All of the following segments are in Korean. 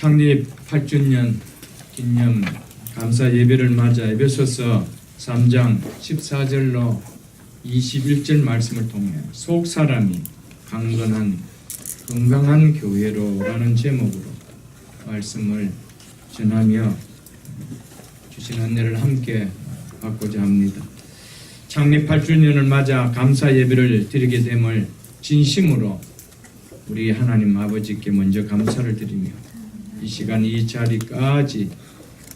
창립 8주년 기념 감사 예배를 맞아 에베소서 3장 14절로 21절 말씀을 통해 속 사람이 강건한 건강한 교회로라는 제목으로 말씀을 전하며 주신 은혜를 함께 받고자 합니다. 창립 8주년을 맞아 감사 예배를 드리게 됨을 진심으로 우리 하나님 아버지께 먼저 감사를 드리며 이 시간 이 자리까지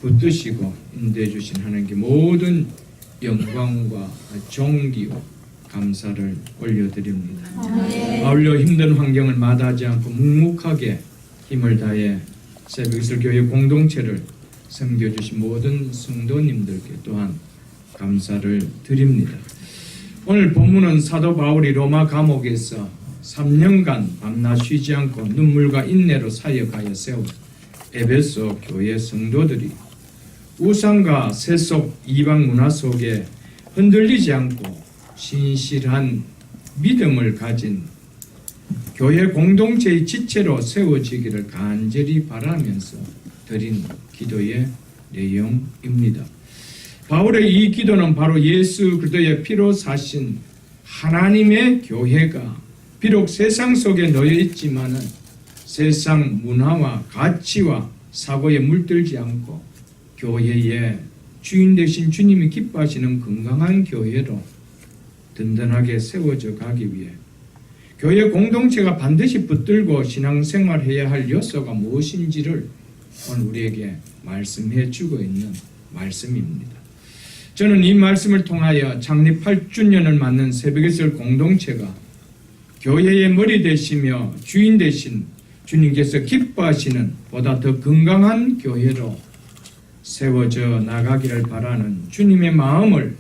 붙드시고 인도해 주신 하나님께 모든 영광과 존귀와 감사를 올려드립니다. 아울러 힘든 환경을 마다하지 않고 묵묵하게 힘을 다해 새벽이슬 교회 공동체를 섬겨주신 모든 성도님들께 또한 감사를 드립니다. 오늘 본문은 사도 바울이 로마 감옥에서 3년간 밤낮 쉬지 않고 눈물과 인내로 사역하여 세운 에베소 교회 성도들이 우상과 세속 이방 문화 속에 흔들리지 않고 신실한 믿음을 가진 교회 공동체의 지체로 세워지기를 간절히 바라면서 드린 기도의 내용입니다. 바울의 이 기도는 바로 예수 그리스도의 피로 사신 하나님의 교회가 비록 세상 속에 놓여 있지만은 세상 문화와 가치와 사고에 물들지 않고 교회의 주인 되신 주님이 기뻐하시는 건강한 교회로 든든하게 세워져 가기 위해 교회 공동체가 반드시 붙들고 신앙생활해야 할 요소가 무엇인지를 오늘 우리에게 말씀해 주고 있는 말씀입니다. 저는 이 말씀을 통하여 창립 8주년을 맞는 새벽이슬 공동체가 교회의 머리 되시며 주인 되신 주님께서 기뻐하시는 보다 더 건강한 교회로 세워져 나가기를 바라는 주님의 마음을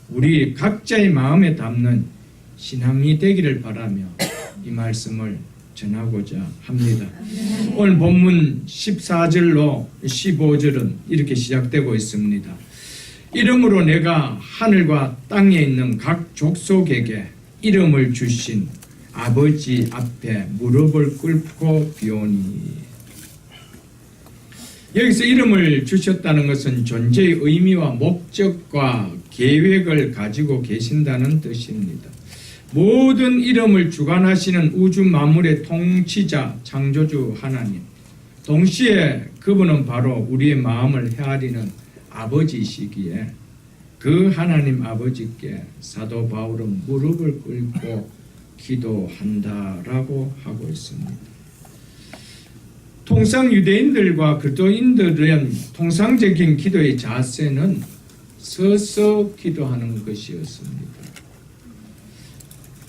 우리 각자의 마음에 담는 신앙이 되기를 바라며 이 말씀을 전하고자 합니다. 오늘 본문 14절로 15절은 이렇게 시작되고 있습니다. 이름으로 내가 하늘과 땅에 있는 각 족속에게 이름을 주신 아버지 앞에 무릎을 꿇고 비오니. 여기서 이름을 주셨다는 것은 존재의 의미와 목적과 계획을 가지고 계신다는 뜻입니다. 모든 이름을 주관하시는 우주 만물의 통치자 창조주 하나님, 동시에 그분은 바로 우리의 마음을 헤아리는 아버지이시기에 그 하나님 아버지께 사도 바울은 무릎을 꿇고 기도한다라고 하고 있습니다. 통상 유대인들과 그리스도인들은 통상적인 기도의 자세는 서서 기도하는 것이었습니다.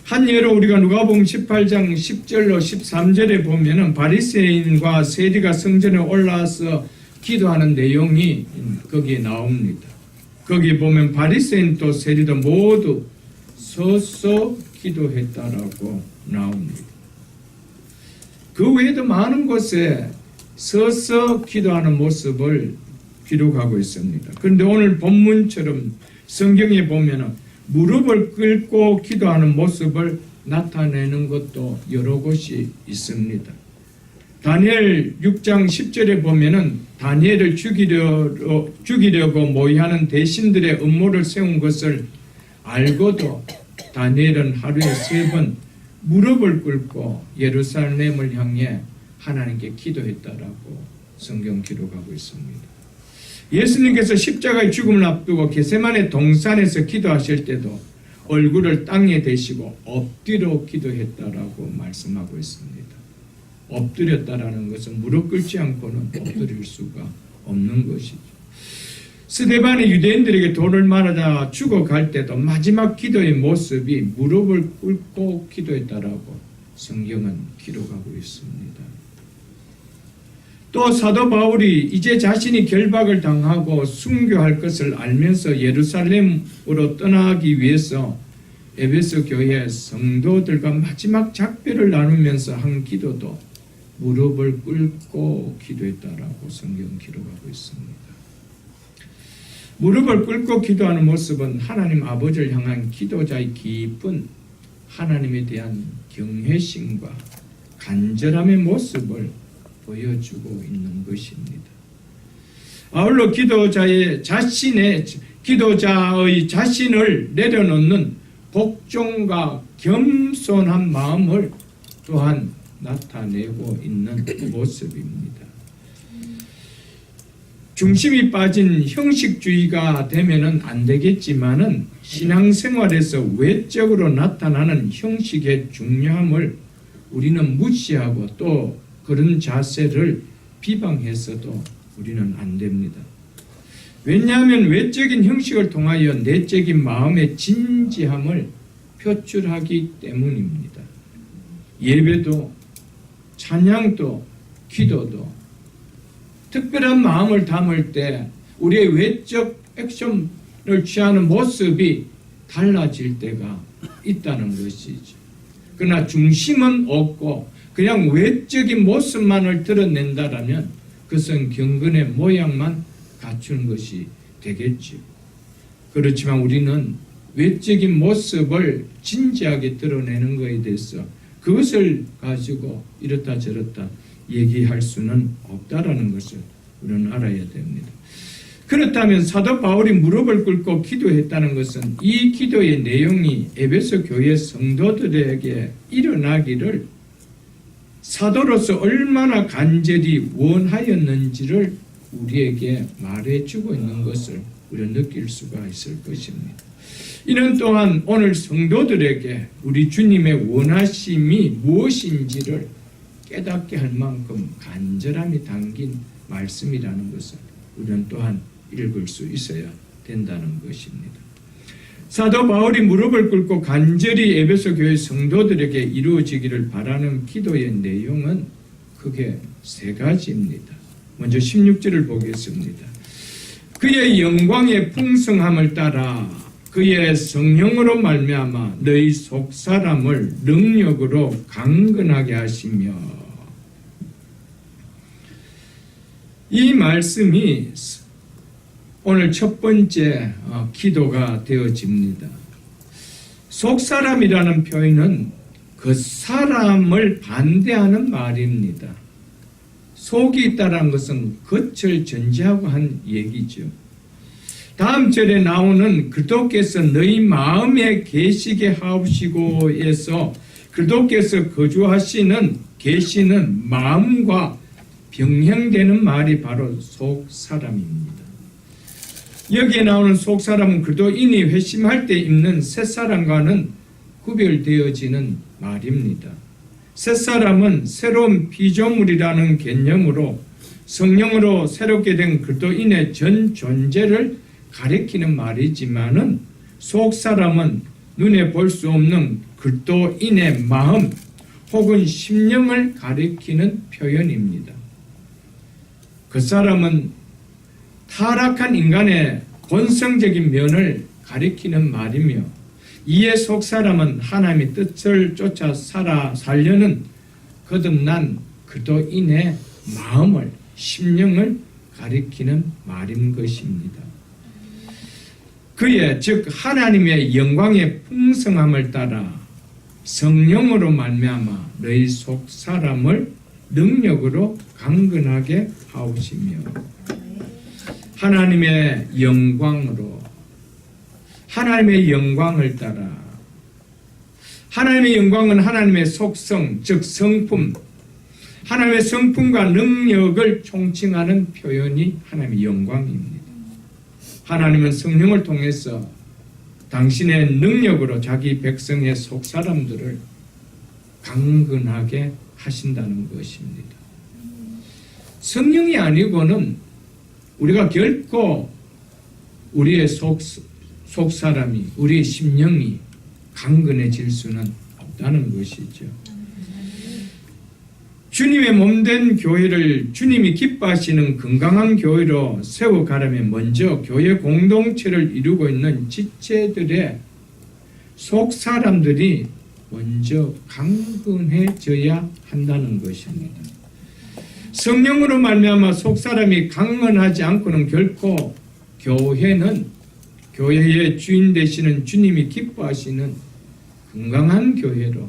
한 예로 우리가 누가복음 18장 10절로 13절에 보면은 바리새인과 세리가 성전에 올라와서 기도하는 내용이 거기에 나옵니다. 거기 보면 바리새인도 세리도 모두 서서 기도했다라고 나옵니다. 그 외에도 많은 곳에 서서 기도하는 모습을 기록하고 있습니다. 그런데 오늘 본문처럼 성경에 보면 무릎을 꿇고 기도하는 모습을 나타내는 것도 여러 곳이 있습니다. 다니엘 6장 10절에 보면은 다니엘을 죽이려고 모의하는 대신들의 음모를 세운 것을 알고도 다니엘은 하루에 3번 무릎을 꿇고 예루살렘을 향해 하나님께 기도했다라고 성경 기록하고 있습니다. 예수님께서 십자가의 죽음을 앞두고 겟세마네 동산에서 기도하실 때도 얼굴을 땅에 대시고 엎드려 기도했다라고 말씀하고 있습니다. 엎드렸다라는 것은 무릎 꿇지 않고는 엎드릴 수가 없는 것이죠. 스데반이 유대인들에게 돌을 말하다 죽어갈 때도 마지막 기도의 모습이 무릎을 꿇고 기도했다라고 성경은 기록하고 있습니다. 또 사도 바울이 이제 자신이 결박을 당하고 순교할 것을 알면서 예루살렘으로 떠나기 위해서 에베소 교회 성도들과 마지막 작별을 나누면서 한 기도도 무릎을 꿇고 기도했다라고 성경 기록하고 있습니다. 무릎을 꿇고 기도하는 모습은 하나님 아버지를 향한 기도자의 깊은 하나님에 대한 경외심과 간절함의 모습을 보여주고 있는 것입니다. 아울러 기도자의 자신을 내려놓는 복종과 겸손한 마음을 또한 나타내고 있는 모습입니다. 중심이 빠진 형식주의가 되면은 안 되겠지만은 신앙생활에서 외적으로 나타나는 형식의 중요함을 우리는 무시하고 또 그런 자세를 비방해서도 우리는 안 됩니다. 왜냐하면 외적인 형식을 통하여 내적인 마음의 진지함을 표출하기 때문입니다. 예배도 찬양도 기도도 특별한 마음을 담을 때 우리의 외적 액션을 취하는 모습이 달라질 때가 있다는 것이죠. 그러나 중심은 없고 그냥 외적인 모습만을 드러낸다라면 그것은 경건의 모양만 갖추는 것이 되겠죠. 그렇지만 우리는 외적인 모습을 진지하게 드러내는 것에 대해서 그것을 가지고 이렇다 저렇다 얘기할 수는 없다라는 것을 우리는 알아야 됩니다. 그렇다면 사도 바울이 무릎을 꿇고 기도했다는 것은 이 기도의 내용이 에베소 교회 성도들에게 일어나기를 사도로서 얼마나 간절히 원하였는지를 우리에게 말해주고 있는 것을 우리는 느낄 수가 있을 것입니다. 이는 또한 오늘 성도들에게 우리 주님의 원하심이 무엇인지를 깨닫게 할 만큼 간절함이 담긴 말씀이라는 것을 우리는 또한 읽을 수 있어야 된다는 것입니다. 사도 바울이 무릎을 꿇고 간절히 에베소 교회 성도들에게 이루어지기를 바라는 기도의 내용은 크게 세 가지입니다. 먼저 16절을 보겠습니다. 그의 영광의 풍성함을 따라 그의 성령으로 말미암아 너희 속사람을 능력으로 강건하게 하시며, 이 말씀이 오늘 첫 번째 기도가 되어집니다. 속사람이라는 표현은 그 사람을 반대하는 말입니다. 속이 있다는 것은 겉을 전제하고 한 얘기죠. 다음 절에 나오는 그리스도께서 너희 마음에 계시게 하옵시고에서 그리스도께서 거주하시는 계시는 마음과 병행되는 말이 바로 속사람입니다. 여기에 나오는 속사람은 그리스도인이 회심할 때 입는 새사람과는 구별되어지는 말입니다. 새사람은 새로운 피조물이라는 개념으로 성령으로 새롭게 된 그리스도인의 전 존재를 가리키는 말이지만은 속사람은 눈에 볼 수 없는 그리스도인의 마음 혹은 심령을 가리키는 표현입니다. 그 사람은 타락한 인간의 본성적인 면을 가리키는 말이며, 이에 속사람은 하나님의 뜻을 쫓아 살려는 거듭난 그리스도인의 마음을, 심령을 가리키는 말인 것입니다. 그의 즉 하나님의 영광의 풍성함을 따라 성령으로 말미암아 너희 속사람을 능력으로 강건하게 하옵시며, 하나님의 영광으로, 하나님의 영광을 따라, 하나님의 영광은 하나님의 속성, 즉 성품, 하나님의 성품과 능력을 총칭하는 표현이 하나님의 영광입니다. 하나님은 성령을 통해서 당신의 능력으로 자기 백성의 속사람들을 강건하게 하신다는 것입니다. 성령이 아니고는 우리가 결코 우리의 속사람이, 우리의 심령이 강건해질 수는 없다는 것이죠. 주님의 몸된 교회를 주님이 기뻐하시는 건강한 교회로 세워가려면 먼저 교회 공동체를 이루고 있는 지체들의 속사람들이 먼저 강건해져야 한다는 것입니다. 성령으로 말미암아 속사람이 강건하지 않고는 결코 교회의 주인 되시는 주님이 기뻐하시는 건강한 교회로,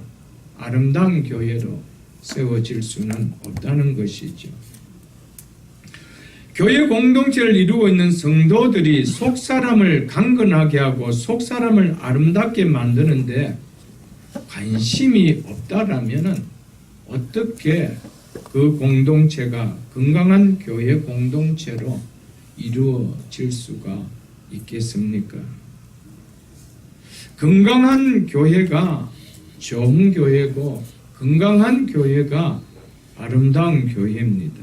아름다운 교회로 세워질 수는 없다는 것이죠. 교회 공동체를 이루고 있는 성도들이 속사람을 강건하게 하고 속사람을 아름답게 만드는데 관심이 없다라면 어떻게 그 공동체가 건강한 교회 공동체로 이루어질 수가 있겠습니까? 건강한 교회가 좋은 교회고 건강한 교회가 아름다운 교회입니다.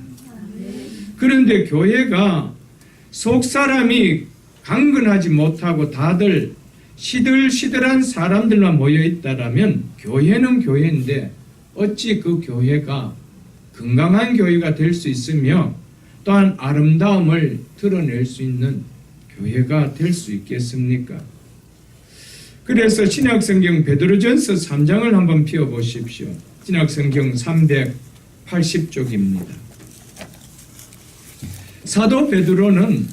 그런데 교회가 속사람이 강건하지 못하고 다들 시들시들한 사람들만 모여있다라면 교회는 교회인데 어찌 그 교회가 건강한 교회가 될 수 있으며 또한 아름다움을 드러낼 수 있는 교회가 될 수 있겠습니까? 그래서 신약성경 베드로전서 3장을 한번 펴보십시오. 신약성경 380쪽입니다. 사도 베드로는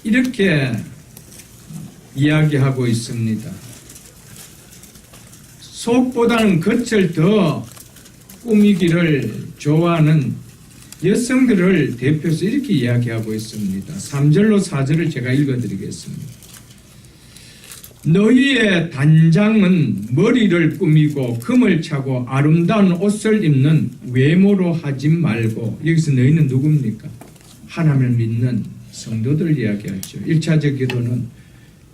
이렇게 이야기하고 있습니다. 속보다는 겉을 더 꾸미기를 좋아하는 여성들을 대표해서 이렇게 이야기하고 있습니다. 3절로 4절을 제가 읽어드리겠습니다. 너희의 단장은 머리를 꾸미고 금을 차고 아름다운 옷을 입는 외모로 하지 말고, 여기서 너희는 누굽니까? 하나님을 믿는 성도들 이야기하죠. 1차적 기도는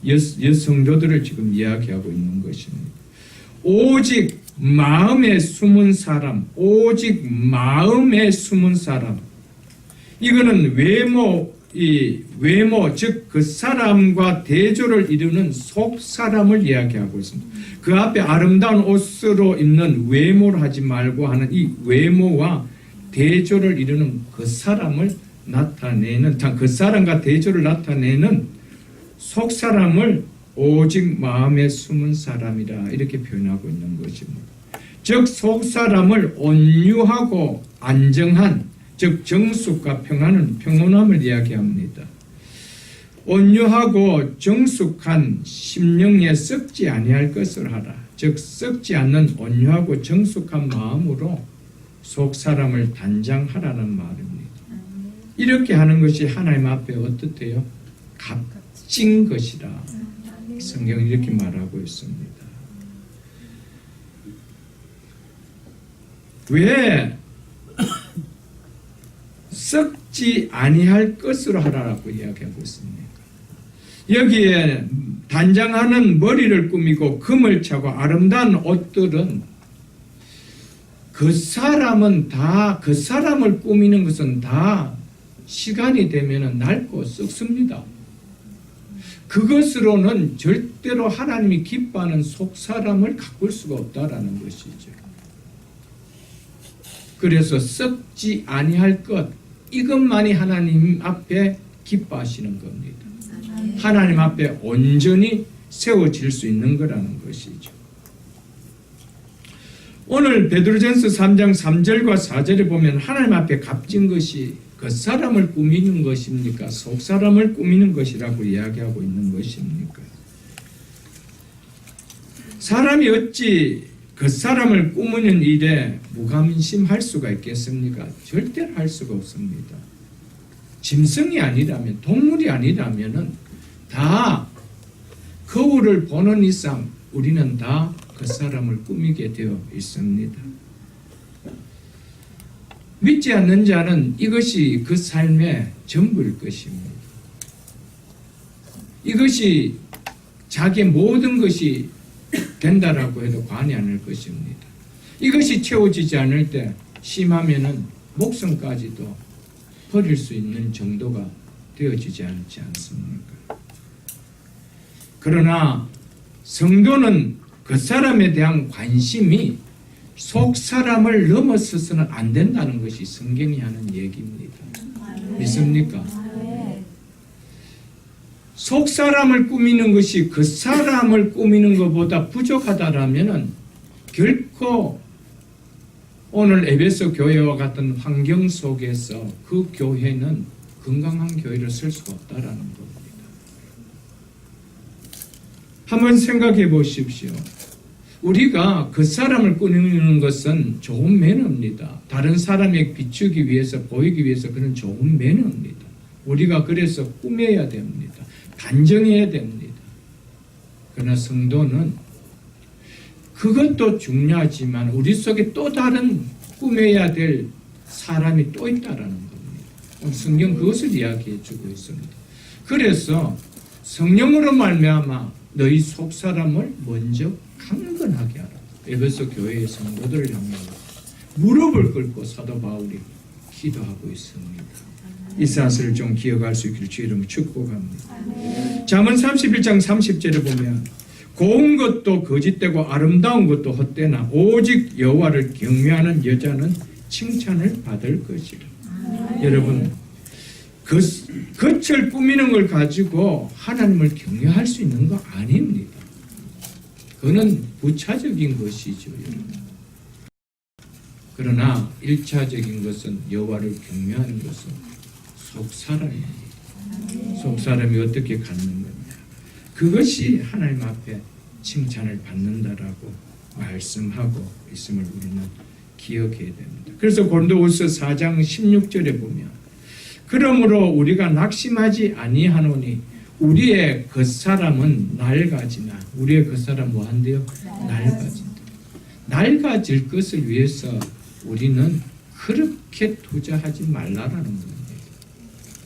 여성도들을 지금 이야기하고 있는 것입니다. 오직 마음에 숨은 사람, 오직 마음에 숨은 사람. 이거는 외모, 즉 그 사람과 대조를 이루는 속 사람을 이야기하고 있습니다. 그 앞에 아름다운 옷으로 입는 외모를 하지 말고 하는 이 외모와 대조를 이루는 그 사람을 나타내는, 그 사람과 대조를 나타내는 속 사람을 오직 마음에 숨은 사람이라 이렇게 표현하고 있는 것입니다. 즉 속 사람을 온유하고 안정한, 즉 정숙과 평온함을 이야기합니다. 온유하고 정숙한 심령에 썩지 아니할 것을 하라. 즉 썩지 않는 온유하고 정숙한 마음으로 속 사람을 단장하라는 말입니다. 이렇게 하는 것이 하나님 앞에 어떻대요? 값진 것이라 성경은 이렇게 말하고 있습니다. 왜 썩지 아니할 것으로 하라고 이야기하고 있습니까? 여기에 단장하는 머리를 꾸미고 금을 차고 아름다운 옷들은 그 사람은 다, 그 사람을 꾸미는 것은 다 시간이 되면 낡고 썩습니다. 그것으로는 절대로 하나님이 기뻐하는 속사람을 가꿀 수가 없다라는 것이죠. 그래서 썩지 아니할 것, 이것만이 하나님 앞에 기뻐하시는 겁니다. 하나님 앞에 온전히 세워질 수 있는 거라는 것이죠. 오늘 베드로전서 3장 3절과 4절에 보면 하나님 앞에 값진 것이 겉사람을 꾸미는 것입니까? 속사람을 꾸미는 것이라고 이야기하고 있는 것입니까? 사람이 어찌 겉사람을 꾸미는 일에 무관심할 수가 있겠습니까? 절대로 할 수가 없습니다. 짐승이 아니라면, 동물이 아니라면 다 거울을 보는 이상 우리는 다 겉사람을 꾸미게 되어 있습니다. 믿지 않는 자는 이것이 그 삶의 전부일 것입니다. 이것이 자기의 모든 것이 된다라고 해도 과언이 아닐 것입니다. 이것이 채워지지 않을 때 심하면은 목숨까지도 버릴 수 있는 정도가 되어지지 않지 않습니까? 그러나 성도는 그 사람에 대한 관심이 속 사람을 넘어서서는 안 된다는 것이 성경이 하는 얘기입니다. 믿습니까? 속 사람을 꾸미는 것이 그 사람을 꾸미는 것보다 부족하다라면은 결코 오늘 에베소 교회와 같은 환경 속에서 그 교회는 건강한 교회를 쓸 수가 없다라는 겁니다. 한번 생각해 보십시오. 우리가 그 사람을 꾸미는 것은 좋은 매너입니다. 다른 사람에 비추기 위해서, 보이기 위해서 그런 좋은 매너입니다. 우리가 그래서 꾸며야 됩니다. 단정해야 됩니다. 그러나 성도는 그것도 중요하지만 우리 속에 또 다른 꾸며야 될 사람이 또 있다라는 겁니다. 성경 그것을 이야기해 주고 있습니다. 그래서 성령으로 말미암아 너희 속 사람을 먼저 강건하게 하라. 에베소 교회의 성도들을 향하여 무릎을 꿇고 사도 바울이 기도하고 있습니다. 이 사실을 좀 기억할 수 있기를 주의 이름으로 축복합니다. 잠언 31장 30절에 보면 고운 것도 거짓되고 아름다운 것도 헛되나 오직 여호와를 경외하는 여자는 칭찬을 받을 것이라. 여러분, 겉을 꾸미는 걸 가지고 하나님을 경외할 수 있는 거 아닙니다. 그거는 부차적인 것이죠. 여러분. 그러나 1차적인 것은 여호와를 경외하는 것은 속사람입니다. 속사람이 어떻게 갖는 거냐. 그것이 하나님 앞에 칭찬을 받는다라고 말씀하고 있음을 우리는 기억해야 됩니다. 그래서 고린도후서 4장 16절에 보면 그러므로 우리가 낙심하지 아니하노니 우리의 겉사람은 낡아지나 우리의 겉사람 뭐한대요? 낡아진다. 낡아질 것을 위해서 우리는 그렇게 투자하지 말라라는 겁니다.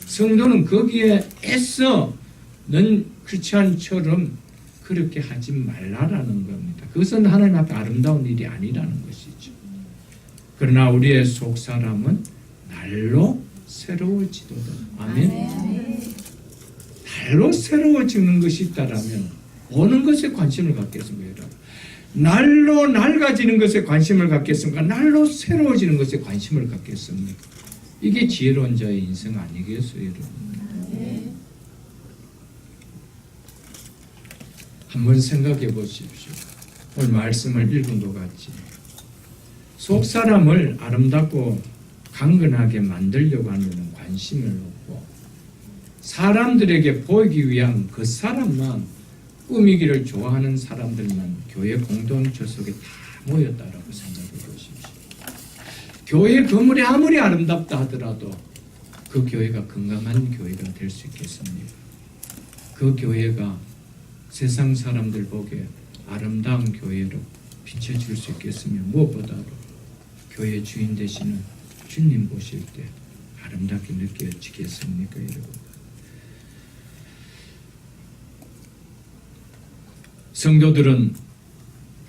성도는 거기에 애써 넌 크리스찬처럼 그렇게 하지 말라라는 겁니다. 그것은 하나님 앞에 아름다운 일이 아니라는 것이죠. 그러나 우리의 속사람은 날로 새로워지도다. 아멘. 날로 새로워지는 것이 있다라면 어느 것에 관심을 갖겠습니까? 여러분? 날로 낡아지는 것에 관심을 갖겠습니까? 날로 새로워지는 것에 관심을 갖겠습니까? 이게 지혜로운 자의 인생 아니겠어요, 여러분? 한번 생각해 보십시오. 오늘 말씀을 읽은 것 같이 속 사람을 아름답고 강건하게 만들려고 하는 데는 관심을 놓고 사람들에게 보이기 위한 그 사람만 꾸미기를 좋아하는 사람들만 교회 공동체 속에 다 모였다라고 생각해 보십시오. 교회 건물이 아무리 아름답다 하더라도 그 교회가 건강한 교회가 될 수 있겠습니까? 그 교회가 세상 사람들 보기에 아름다운 교회로 비춰질 수 있겠으며 무엇보다도 교회 주인 되시는 주님 보실 때 아름답게 느껴지겠습니까, 여러분? 성도들은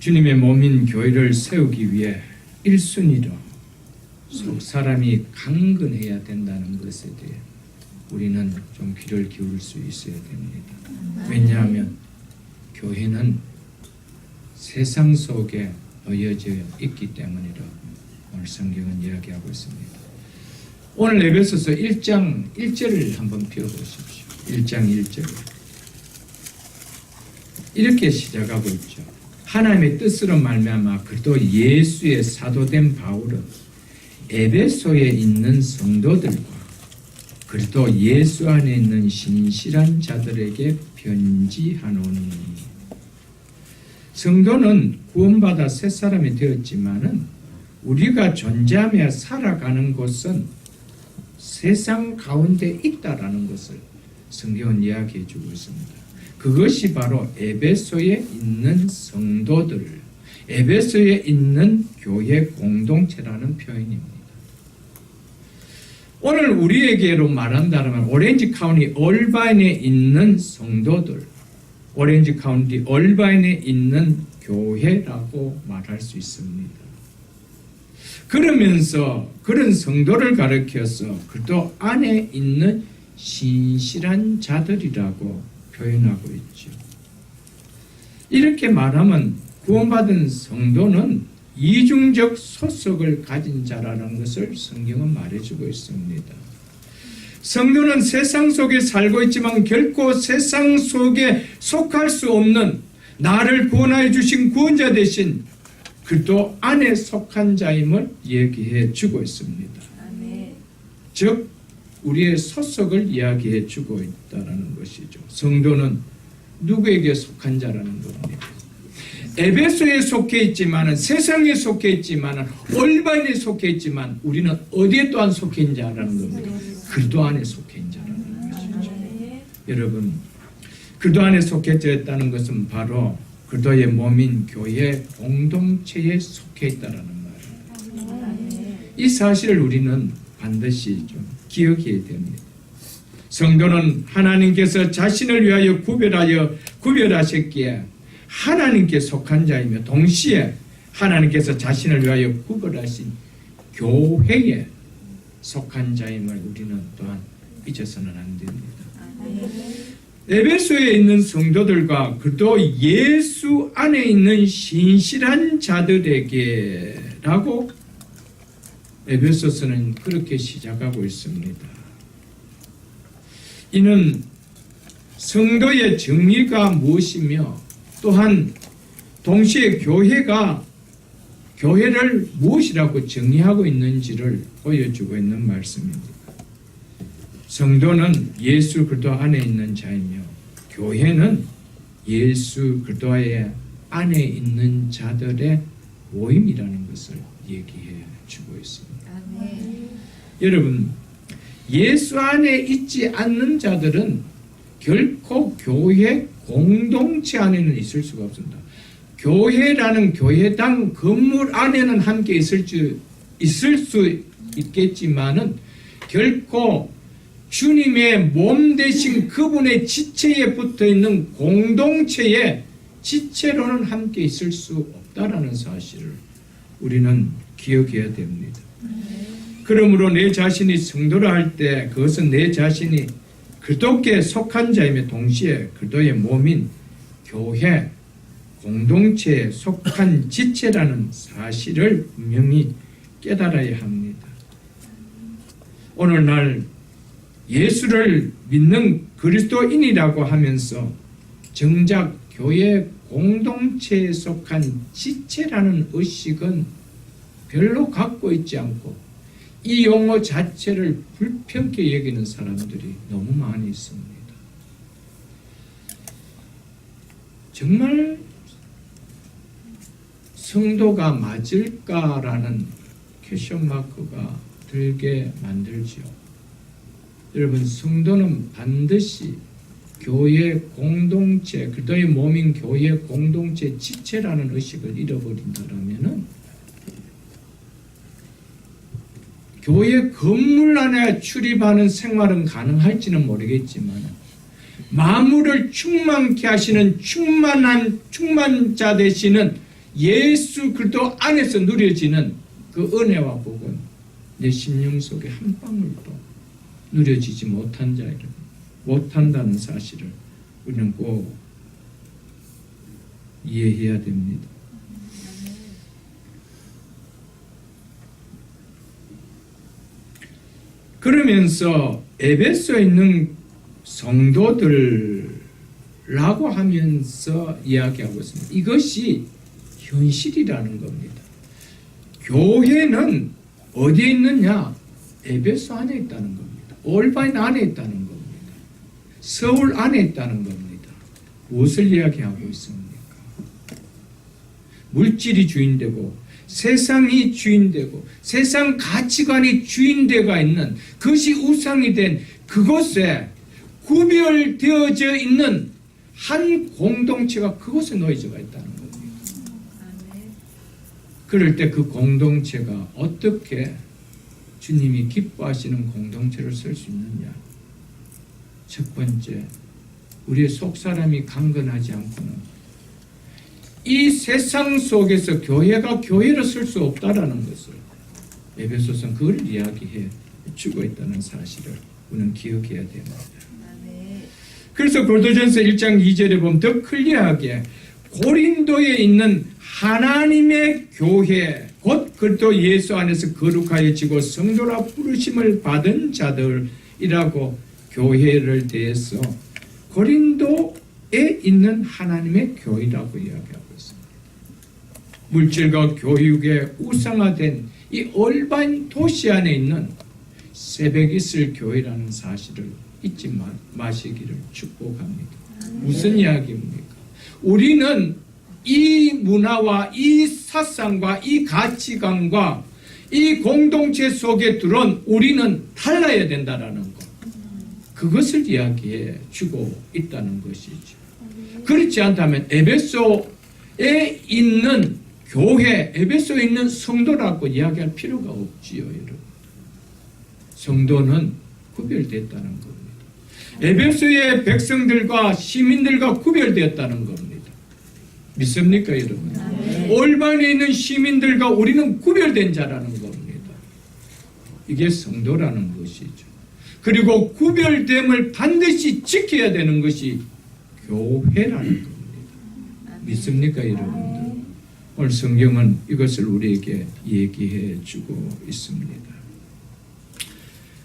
주님의 몸인 교회를 세우기 위해 1순위로 속 사람이 강건해야 된다는 것에 대해 우리는 좀 귀를 기울일 수 있어야 됩니다. 왜냐하면 교회는 세상 속에 놓여져 있기 때문이라고 오늘 성경은 이야기하고 있습니다. 오늘 에베소서 1장 1절을 한번 펴보십시오. 1장 1절 이렇게 시작하고 있죠. 하나님의 뜻으로 말미암아 그리스도 예수의 사도된 바울은 에베소에 있는 성도들과 그리스도 예수 안에 있는 신실한 자들에게 편지하노니. 성도는 구원받아 새 사람이 되었지만은 우리가 존재하며 살아가는 곳은 세상 가운데 있다라는 것을 성경은 이야기해 주고 있습니다. 그것이 바로 에베소에 있는 성도들, 에베소에 있는 교회 공동체라는 표현입니다. 오늘 우리에게로 말한다면 오렌지 카운티 얼바인에 있는 성도들, 오렌지 카운티 얼바인에 있는 교회라고 말할 수 있습니다. 그러면서 그런 성도를 가리켜서 그리스도 안에 있는 신실한 자들이라고 표현하고 있죠. 이렇게 말하면 구원받은 성도는 이중적 소속을 가진 자라는 것을 성경은 말해주고 있습니다. 성도는 세상 속에 살고 있지만 결코 세상 속에 속할 수 없는 나를 구원하여 주신 구원자 되신 그리스도 안에 속한 자임을 얘기해 주고 있습니다. 즉 우리의 소속을 이야기해 주고 있다는 것이죠. 성도는 누구에게 속한 자라는 겁니다. 에베소에 속해 있지만은, 세상에 속해 있지만은, 올바인에 속해 있지만 우리는 어디에 또한 속해 있는 자라는 겁니다. 그리스도 안에 속해 있는 자라는 것이죠. 여러분, 그리스도 안에 속해져 있다는 것은 바로 그리스도의 몸인 교회 공동체에 속해 있다라는 말입니다. 이 사실을 우리는 반드시 좀 기억해야 됩니다. 성도는 하나님께서 자신을 위하여 구별하셨기에 하나님께 속한 자이며 동시에 하나님께서 자신을 위하여 구별하신 교회에 속한 자임을 우리는 또한 잊어서는 안 됩니다. 에베소에 있는 성도들과 그리스도 예수 안에 있는 신실한 자들에게라고 에베소서는 그렇게 시작하고 있습니다. 이는 성도의 정의가 무엇이며 또한 동시에 교회를 무엇이라고 정의하고 있는지를 보여주고 있는 말씀입니다. 성도는 예수 그리스도 안에 있는 자이며 교회는 예수 그리스도의 안에 있는 자들의 모임이라는 것을 얘기해 주고 있습니다. 여러분, 예수 안에 있지 않는 자들은 결코 교회 공동체 안에는 있을 수가 없습니다. 교회라는 교회당 건물 안에는 함께 있을 수 있겠지만은 결코 주님의 몸 대신 그분의 지체에 붙어 있는 공동체의 지체로는 함께 있을 수 없다라는 사실을 우리는 기억해야 됩니다. 그러므로 내 자신이 성도라 할 때 그것은 내 자신이 그리스도께 속한 자이며 동시에 그리스도의 몸인 교회 공동체에 속한 지체라는 사실을 분명히 깨달아야 합니다. 오늘날 예수를 믿는 그리스도인이라고 하면서 정작 교회 공동체에 속한 지체라는 의식은 별로 갖고 있지 않고 이 용어 자체를 불편하게 여기는 사람들이 너무 많이 있습니다. 정말 성도가 맞을까라는 퀘스천 마크가 들게 만들지요. 여러분, 성도는 반드시 교회 공동체, 그리스도의 몸인 교회 공동체 지체라는 의식을 잃어버린다라면은 교회 건물 안에 출입하는 생활은 가능할지는 모르겠지만 만물을 충만케 하시는 충만자 되시는 예수 그리스도 안에서 누려지는 그 은혜와 복은 내 심령 속에 한 방울도 누려지지 못한다는 사실을 우리는 꼭 이해해야 됩니다. 그러면서 에베소에 있는 성도들라고 하면서 이야기하고 있습니다. 이것이 현실이라는 겁니다. 교회는 어디에 있느냐? 에베소 안에 있다는 겁니다. 올바인 안에 있다는 겁니다. 서울 안에 있다는 겁니다. 무엇을 이야기하고 있습니까? 물질이 주인되고 세상이 주인되고 세상 가치관이 주인되가 있는 그것이 우상이 된 그곳에 구별되어져 있는 한 공동체가 그곳에 놓여져 있다는 겁니다. 그럴 때 그 공동체가 어떻게 주님이 기뻐하시는 공동체를 쓸 수 있느냐? 첫 번째, 우리의 속사람이 강건하지 않고는 이 세상 속에서 교회가 교회를 쓸 수 없다라는 것을 에베소서는 그걸 이야기해 주고 있다는 사실을 우리는 기억해야 됩니다. 그래서 고린도전서 1장 2절에 보면 더 클리어하게 고린도에 있는 하나님의 교회 곧 그리스도 예수 안에서 거룩하여지고 성도라 부르심을 받은 자들이라고 교회를 대해서 고린도에 있는 하나님의 교회라고 이야기하고 있습니다. 물질과 교육에 우상화된 이 올바인 도시 안에 있는 새벽 있을 교회라는 사실을 잊지 마시기를 축복합니다. 무슨 이야기입니까? 우리는 이 문화와 이 사상과 이 가치관과 이 공동체 속에 들어온 우리는 달라야 된다라는 것. 그것을 이야기해 주고 있다는 것이죠. 그렇지 않다면 에베소에 있는 교회, 에베소에 있는 성도라고 이야기할 필요가 없지요, 여러분. 성도는 구별됐다는 겁니다. 에베소의 백성들과 시민들과 구별되었다는 겁니다. 믿습니까, 여러분? 올반에 있는 시민들과 우리는 구별된 자라는 겁니다. 이게 성도라는 것이죠. 그리고 구별됨을 반드시 지켜야 되는 것이 교회라는 겁니다. 믿습니까, 여러분들? 오늘 성경은 이것을 우리에게 얘기해 주고 있습니다.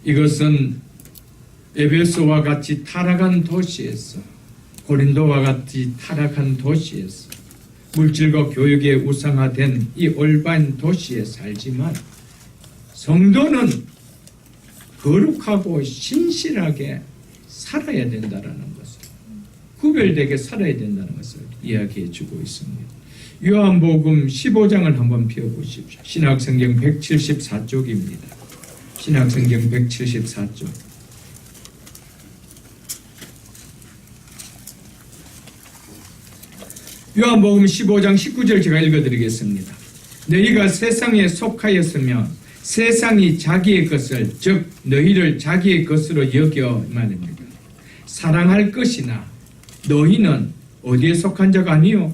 이것은 에베소와 같이 타락한 도시에서, 고린도와 같이 타락한 도시에서, 물질과 교육에 우상화된 이 올바른 도시에 살지만 성도는 거룩하고 신실하게 살아야 된다는 것을, 구별되게 살아야 된다는 것을 이야기해 주고 있습니다. 요한복음 15장을 한번 펴보십시오. 신약성경 174쪽입니다. 신약성경 174쪽. 요한복음 15장 19절 제가 읽어드리겠습니다. 너희가 세상에 속하였으면 세상이 자기의 것을, 즉 너희를 자기의 것으로 여겨 말입니다. 사랑할 것이나 너희는 어디에 속한 자가 아니요?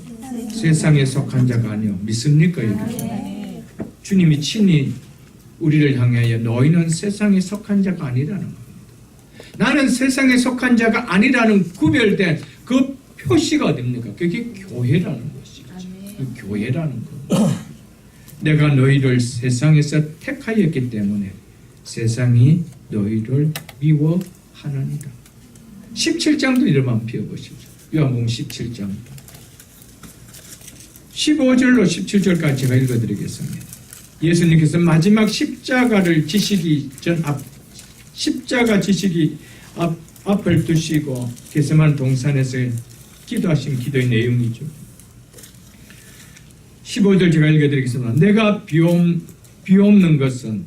세상에 속한 자가 아니요. 믿습니까, 여러분? 주님이 친히 우리를 향하여 너희는 세상에 속한 자가 아니라는 겁니다. 나는 세상에 속한 자가 아니라는 구별된 그 표시가 어딥니까? 그게 교회라는 것이죠. 교회라는 것. 내가 너희를 세상에서 택하였기 때문에 세상이 너희를 미워하느니라. 17장도 이름만 피워보십시오. 요한복음 17장 15절로 17절까지 제가 읽어드리겠습니다. 예수님께서 마지막 십자가를 지시기 전 십자가 지시기 앞을 두시고 게세마네 동산에서 기도하신 기도의 내용이죠. 15절 제가 읽어드리겠습니다. 내가 비옵는 것은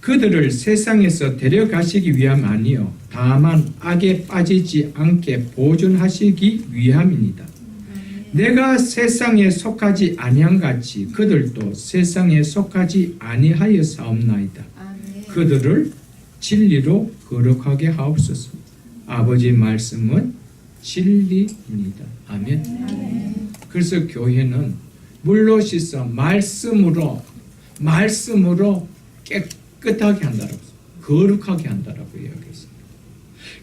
그들을 세상에서 데려가시기 위함 아니요 다만 악에 빠지지 않게 보존하시기 위함입니다. 내가 세상에 속하지 아니한 같이 그들도 세상에 속하지 아니하였사옵나이다. 그들을 진리로 거룩하게 하옵소서. 아버지의 말씀은 진리입니다. 아멘. 그래서 교회는 물로 씻어 말씀으로 깨끗하게 한다라고, 거룩하게 한다라고 이야기했습니다.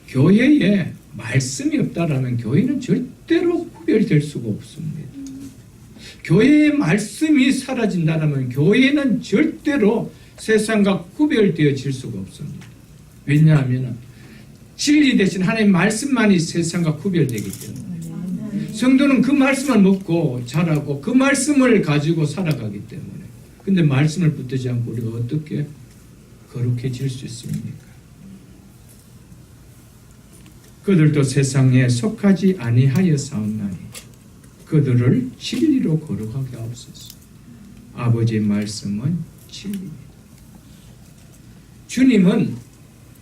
교회에 말씀이 없다라면 교회는 절대로 구별될 수가 없습니다. 교회의 말씀이 사라진다라면 교회는 절대로 세상과 구별되어질 수가 없습니다. 왜냐하면 진리 대신 하나님의 말씀만이 세상과 구별되기 때문에 성도는 그 말씀을 먹고 자라고 그 말씀을 가지고 살아가기 때문에, 근데 말씀을 붙들지 않고 우리가 어떻게 거룩해질 수 있습니까? 그들도 세상에 속하지 아니하였사옵나니 그들을 진리로 거룩하게 하옵소서. 아버지의 말씀은 진리입니다. 주님은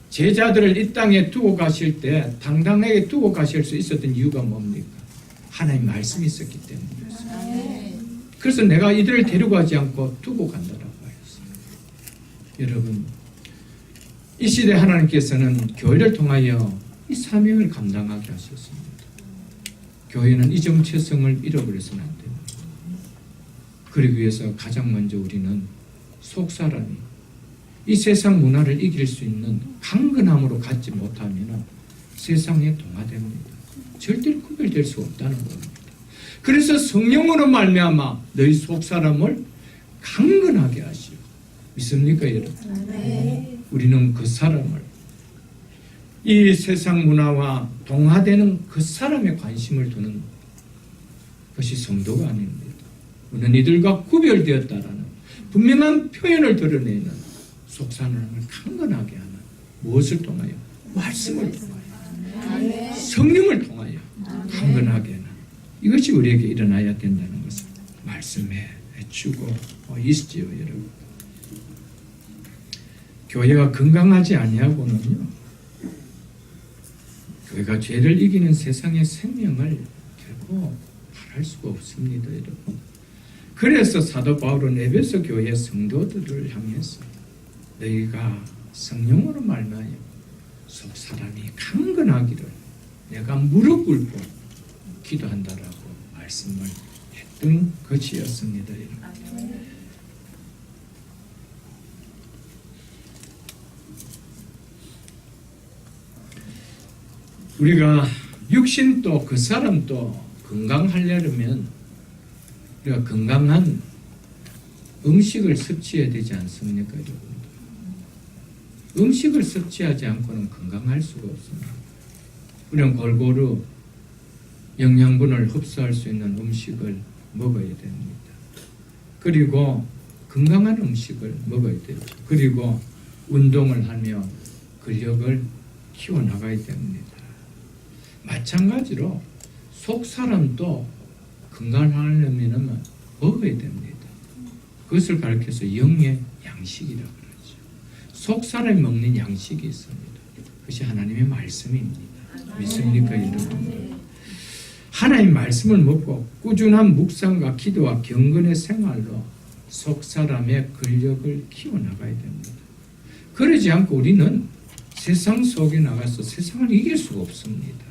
제자들을 이 땅에 두고 가실 때 당당하게 두고 가실 수 있었던 이유가 뭡니까? 하나님의 말씀이 있었기 때문이었어요. 그래서 내가 이들을 데려가지 않고 두고 간다라고 하였습니다. 여러분, 이 시대 하나님께서는 교회를 통하여 이 사명을 감당하게 하셨습니다. 교회는 이 정체성을 잃어버려서는 안 됩니다. 그러기 위해서 가장 먼저 우리는 속사람이 이 세상 문화를 이길 수 있는 강건함으로 갖지 못하면 세상에 동화됩니다. 절대로 구별될 수 없다는 겁니다. 그래서 성령으로 말미암아 너희 속사람을 강건하게 하시오. 믿습니까, 여러분? 네. 우리는 그 사람을, 이 세상 문화와 동화되는 그 사람에 관심을 두는 것이 성도가 아닙니다. 우리는 이들과 구별되었다라는 분명한 표현을 드러내는 속사람을 강건하게 하는, 무엇을 통하여? 말씀을 통하여, 성령을 통하여 강건하게 하는 이것이 우리에게 일어나야 된다는 것을 말씀해 주고 있지요, 여러분. 교회가 건강하지 아니하고는요, 교회가 죄를 이기는 세상의 생명을 결코 바랄 수가 없습니다, 여러분. 그래서 사도 바울은 에베소 교회 성도들을 향해서 너희가 성령으로 말미암아 속 사람이 강건하기를 내가 무릎 꿇고 기도한다라고 말씀을 했던 것이었습니다, 여러분. 우리가 육신도 그 사람도 건강하려면 우리가 건강한 음식을 섭취해야 되지 않습니까, 여러분? 음식을 섭취하지 않고는 건강할 수가 없습니다. 우리는 골고루 영양분을 흡수할 수 있는 음식을 먹어야 됩니다. 그리고 건강한 음식을 먹어야 되죠. 그리고 운동을 하며 근력을 키워나가야 됩니다. 마찬가지로 속 사람도 건강하려면 먹어야 됩니다. 그것을 가르쳐서 영의 양식이라고 그러죠. 속 사람이 먹는 양식이 있습니다. 그것이 하나님의 말씀입니다. 믿습니까, 여러분? 하나님 말씀을 먹고 꾸준한 묵상과 기도와 경건의 생활로 속 사람의 근력을 키워나가야 됩니다. 그러지 않고 우리는 세상 속에 나가서 세상을 이길 수가 없습니다.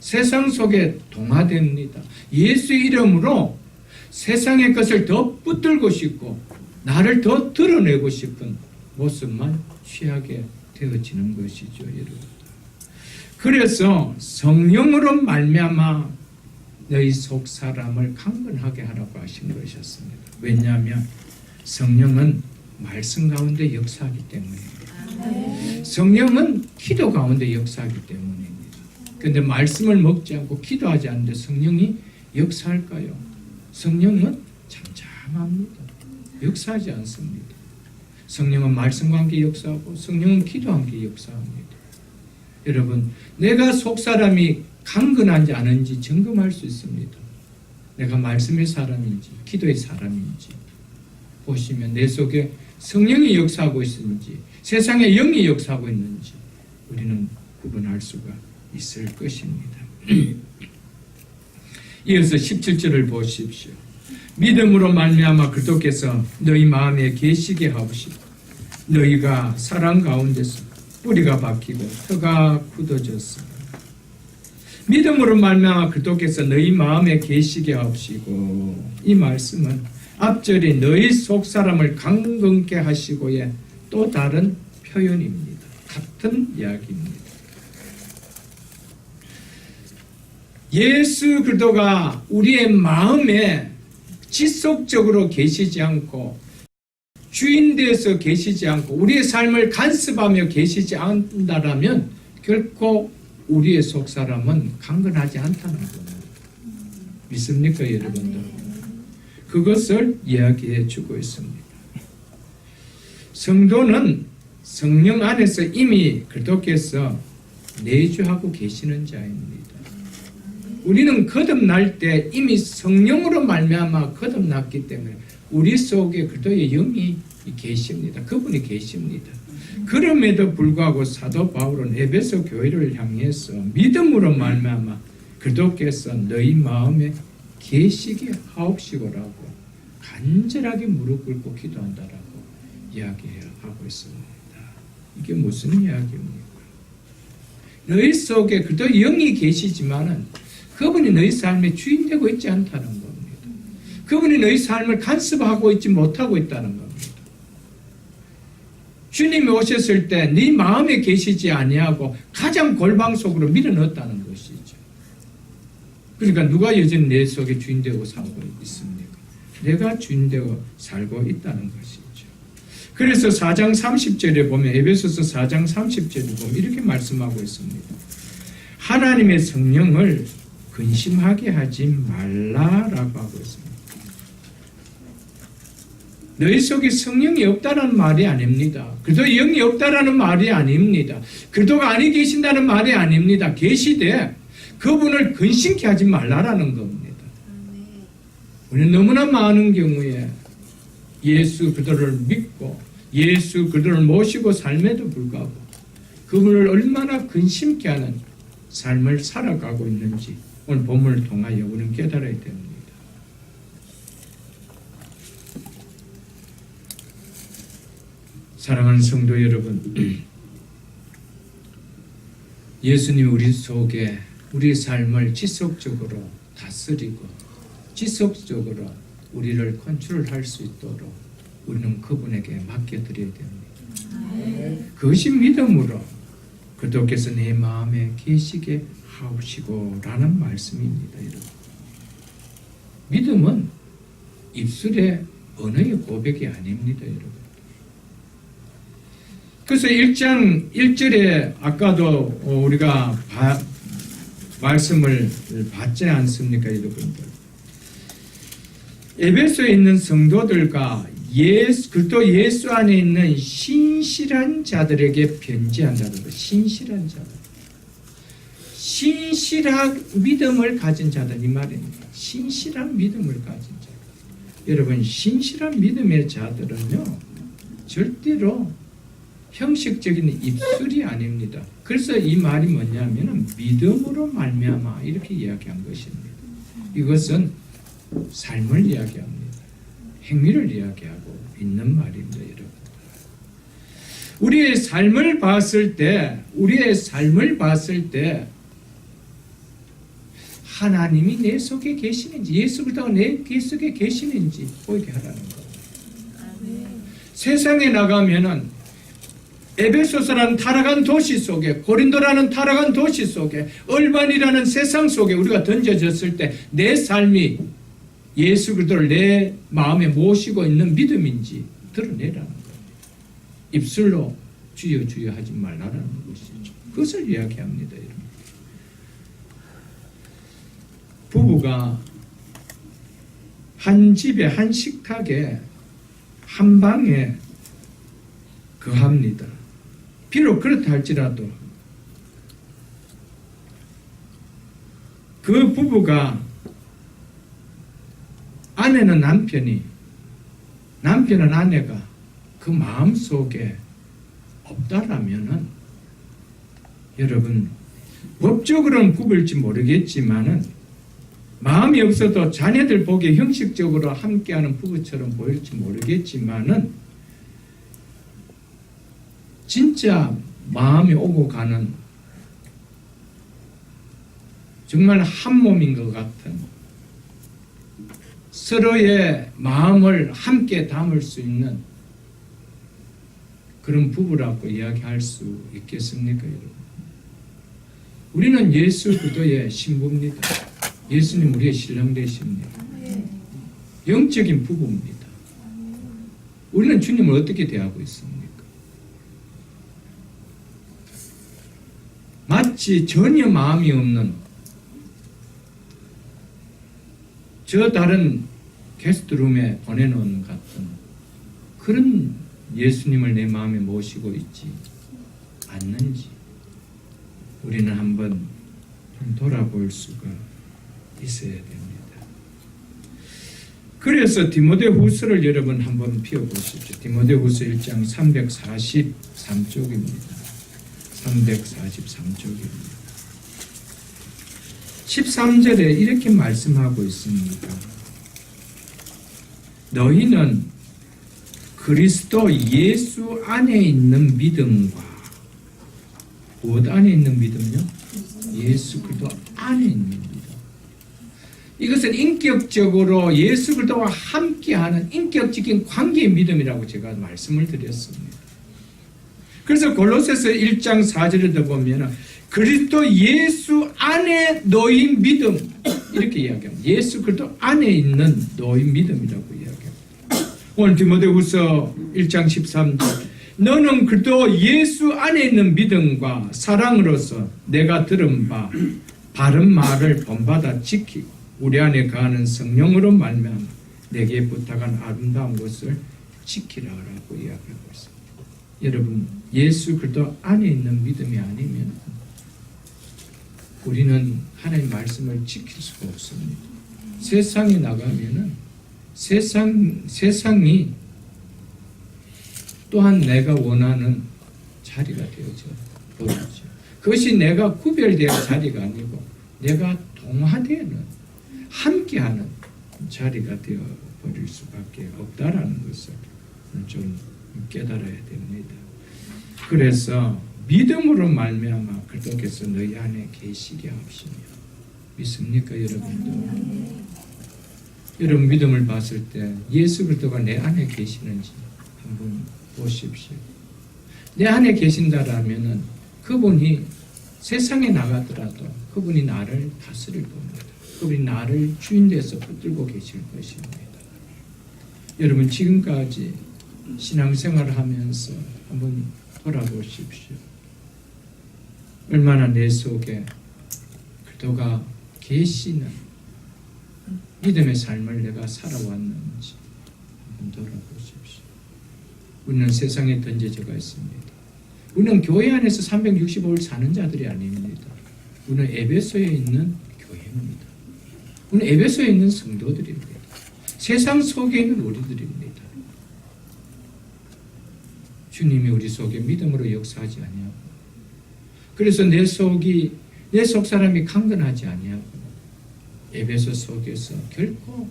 세상 속에 동화됩니다. 예수 이름으로 세상의 것을 더 붙들고 싶고 나를 더 드러내고 싶은 모습만 취하게 되어지는 것이죠, 여러분. 그래서 성령으로 말미암아 너희 속 사람을 강건하게 하라고 하신 것이었습니다. 왜냐하면 성령은 말씀 가운데 역사하기 때문입니다. 성령은 기도 가운데 역사하기 때문입니다. 그런데 말씀을 먹지 않고 기도하지 않는데 성령이 역사할까요? 성령은 잠잠합니다. 역사하지 않습니다. 성령은 말씀과 함께 역사하고 성령은 기도와 함께 역사합니다. 여러분, 내가 속사람이 강건한지 아닌지 점검할 수 있습니다. 내가 말씀의 사람인지 기도의 사람인지 보시면 내 속에 성령이 역사하고 있는지 세상의 영이 역사하고 있는지 우리는 구분할 수가 있을 것입니다. 이어서 17절을 보십시오. 믿음으로 말미암아 그리스도께서 너희 마음에 계시게 하옵시고 너희가 사랑 가운데서 뿌리가 박히고 혀가 굳어졌으며 믿음으로 말미암아 그리스도께서 너희 마음에 계시게 하옵시고 이 말씀은 앞절이 너희 속사람을 강건케 하시고의 또 다른 표현입니다. 같은 이야기입니다. 예수 그리스도가 우리의 마음에 지속적으로 계시지 않고 주인되어서 계시지 않고 우리의 삶을 간섭하며 계시지 않는다라면 결코 우리의 속사람은 강건하지 않다는 겁니다. 믿습니까, 여러분들? 그것을 이야기해 주고 있습니다. 성도는 성령 안에서 이미 그리스도께서 내주하고 계시는 자입니다. 우리는 거듭날 때 이미 성령으로 말미암아 거듭났기 때문에 우리 속에 그리스도의 영이 계십니다. 그분이 계십니다. 그럼에도 불구하고 사도 바울은 에베소 교회를 향해서 믿음으로 말미암아 그리스도께서 너희 마음에 계시게 하옵시고라고 간절하게 무릎 꿇고 기도한다라고 이야기하고 있습니다. 이게 무슨 이야기입니까? 너희 속에 그리스도 영이 계시지만은 그분이 너희 삶의 주인되고 있지 않다는 겁니다. 그분이 너희 삶을 간섭하고 있지 못하고 있다는 겁니다. 주님이 오셨을 때 네 마음에 계시지 아니하고 가장 골방 속으로 밀어넣었다는 것이죠. 그러니까 누가 여전히 내 속에 주인되고 살고 있습니까? 내가 주인되고 살고 있다는 것이죠. 그래서 4장 30절에 보면 에베소서 4장 30절에 보면 이렇게 말씀하고 있습니다. 하나님의 성령을 근심하게 하지 말라라고 하고 있습니다. 너희 속에 성령이 없다는 말이 아닙니다. 그리스도 영이 없다라는 말이 아닙니다. 그리스도가 아니 계신다는 말이 아닙니다. 계시되 그분을 근심케 하지 말라라는 겁니다. 우리는 너무나 많은 경우에 예수 그들을 믿고 예수 그들을 모시고 삶에도 불구하고 그분을 얼마나 근심케 하는 삶을 살아가고 있는지 오늘 본문을 통하여 우리는 깨달아야 됩니다. 사랑하는 성도 여러분, 예수님 우리 속에 우리 삶을 지속적으로 다스리고 지속적으로 우리를 컨트롤할 수 있도록 우리는 그분에게 맡겨드려야 됩니다. 그것이 믿음으로 그도께서 내 마음에 계시게 하시고 라는 말씀입니다. 여러분. 믿음은 입술의 언어의 고백이 아닙니다. 여러분. 그래서 1장 1절에 아까도 우리가 말씀을 받지 않습니까, 여러분들? 에베소에 있는 성도들과 그리스도 예수 안에 있는 신실한 자들에게 편지한다는 것. 신실한 자들. 신실한 믿음을 가진 자들 이 말입니다. 신실한 믿음을 가진 자들. 여러분, 신실한 믿음의 자들은요, 절대로 형식적인 입술이 아닙니다. 그래서 이 말이 뭐냐면 믿음으로 말미암아 이렇게 이야기한 것입니다. 이것은 삶을 이야기합니다. 행위를 이야기하고 있는 말입니다. 여러분. 우리의 삶을 봤을 때 하나님이 내 속에 계시는지 예수 그리스도가 내 속에 계시는지 보이게 하라는 겁니다. 세상에 나가면은 에베소서라는 타락한 도시 속에, 고린도라는 타락한 도시 속에, 얼반이라는 세상 속에 우리가 던져졌을 때 내 삶이 예수 그리스도를 내 마음에 모시고 있는 믿음인지 드러내라는 거예요. 입술로 주여 주여 하지 말라는 것이죠. 그것을 이야기합니다. 여러분. 부부가 한 집에 한 식탁에 한 방에 거합니다. 비록 그렇다 할지라도 그 부부가 아내는 남편은 아내가 그 마음 속에 없다라면은 여러분 법적으로는 부부일지 모르겠지만은 마음이 없어도 자녀들 보기에 형식적으로 함께하는 부부처럼 보일지 모르겠지만은 진짜 마음이 오고 가는 정말 한 몸인 것 같은 서로의 마음을 함께 담을 수 있는 그런 부부라고 이야기할 수 있겠습니까, 여러분? 우리는 예수 그리스도의 신부입니다. 예수님 우리의 신랑 되십니다. 영적인 부부입니다. 우리는 주님을 어떻게 대하고 있습니까? 마치 전혀 마음이 없는 저 다른 게스트룸에 보내놓은 같은 그런 예수님을 내 마음에 모시고 있지 않는지 우리는 한번 돌아볼 수가 있어야 됩니다. 그래서 디모데후서를 여러분 한번 펴보시죠. 디모데후서 1장 343쪽입니다. 343쪽입니다. 13절에 이렇게 말씀하고 있습니다. 너희는 그리스도 예수 안에 있는 믿음과 무엇 안에 있는 믿음요? 예수 그리스도 안에 있는 믿음. 이것은 인격적으로 예수 그리스도와 함께하는 인격적인 관계의 믿음이라고 제가 말씀을 드렸습니다. 그래서 골로새서 1장 4절에도 보면 그리스도 예수 안에 놓인 믿음 이렇게 이야기합니다. 예수 그리스도 안에 있는 놓인 믿음이라고 이야기합니다. 오늘 디모데후서 1장 13절 너는 그리스도 예수 안에 있는 믿음과 사랑으로서 내가 들은 바 바른 말을 본받아 지키고 우리 안에 거하는 성령으로 말미암아 내게 부탁한 아름다운 것을 지키라고 이야기하고 있습니다. 여러분 예수 그리스도 안에 있는 믿음이 아니면 우리는 하나님의 말씀을 지킬 수가 없습니다. 세상에 나가면은 세상이 또한 내가 원하는 자리가 되어져 버리죠. 그것이 내가 구별될 자리가 아니고 내가 동화되는 함께하는 자리가 되어 버릴 수밖에 없다라는 것을 좀 깨달아야 됩니다. 그래서 믿음으로 말미암아 그리스도께서 너희 안에 계시게 하시며 믿습니까, 여러분들? 여러분 믿음을 봤을 때 예수 그리스도가 내 안에 계시는지 한번 보십시오. 내 안에 계신다라면은 그분이 세상에 나가더라도 그분이 나를 다스릴 겁니다. 그분이 나를 주인 돼서 붙들고 계실 것입니다. 여러분 지금까지 신앙생활을 하면서 한번 돌아보십시오. 얼마나 내 속에 그리스도가 계시는 믿음의 삶을 내가 살아왔는지 한번 돌아보십시오. 우리는 세상에 던져져가 있습니다. 우리는 교회 안에서 365일 사는 자들이 아닙니다. 우리는 에베소에 있는 교회입니다. 우리는 에베소에 있는 성도들입니다. 세상 속에 있는 우리들입니다. 주님이 우리 속에 믿음으로 역사하지 아니하고, 그래서 내 속 사람이 강건하지 아니하고, 에베소 속에서 결코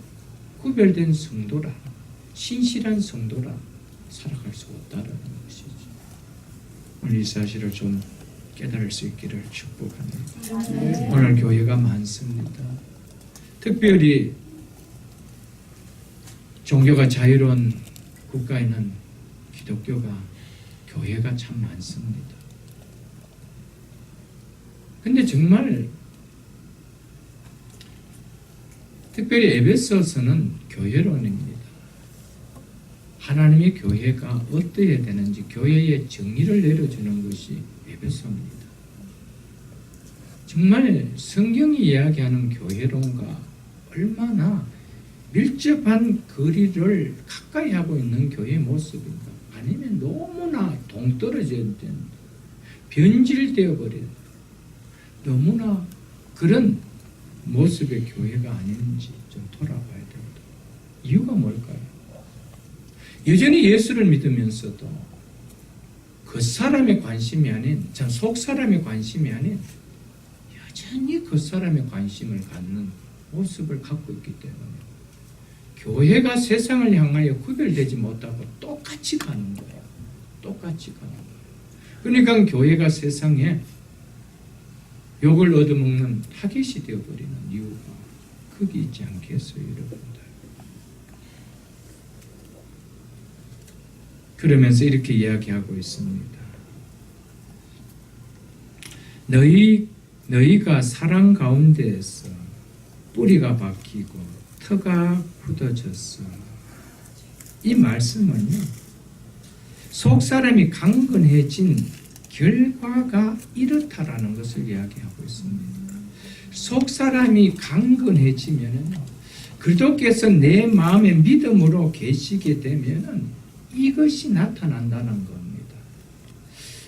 구별된 성도라, 신실한 성도라 살아갈 수 없다라는 것이죠. 오늘 이 사실을 좀 깨달을 수 있기를 축복합니다. 오늘 교회가 많습니다. 특별히 종교가 자유로운 국가에는 기독교가, 교회가 참 많습니다. 근데 정말 특별히 에베소서는 교회론입니다. 하나님의 교회가 어떠해야 되는지 교회의 정의를 내려주는 것이 에베소입니다. 정말 성경이 이야기하는 교회론과 얼마나 밀접한 거리를 가까이 하고 있는 교회의 모습인가. 아니면 너무나 동떨어져 있는, 변질되어 버린, 너무나 그런 모습의 교회가 아닌지 좀 돌아봐야 됩니다. 이유가 뭘까요? 여전히 예수를 믿으면서도 그 사람의 관심이 아닌, 참 속 사람의 관심이 아닌 여전히 그 사람의 관심을 갖는 모습을 갖고 있기 때문에 교회가 세상을 향하여 구별되지 못하고 똑같이 가는 거예요. 똑같이 가는 거예요. 그러니까 교회가 세상에 욕을 얻어먹는 타겟이 되어버리는 이유가 거기 있지 않겠어요, 여러분들? 그러면서 이렇게 이야기하고 있습니다. 너희가 사랑 가운데에서 뿌리가 박히고 터가 굳어졌어. 이 말씀은요, 속사람이 강건해진 결과가 이렇다라는 것을 이야기하고 있습니다. 속사람이 강건해지면, 그리스도께서 내 마음에 믿음으로 계시게 되면 이것이 나타난다는 겁니다.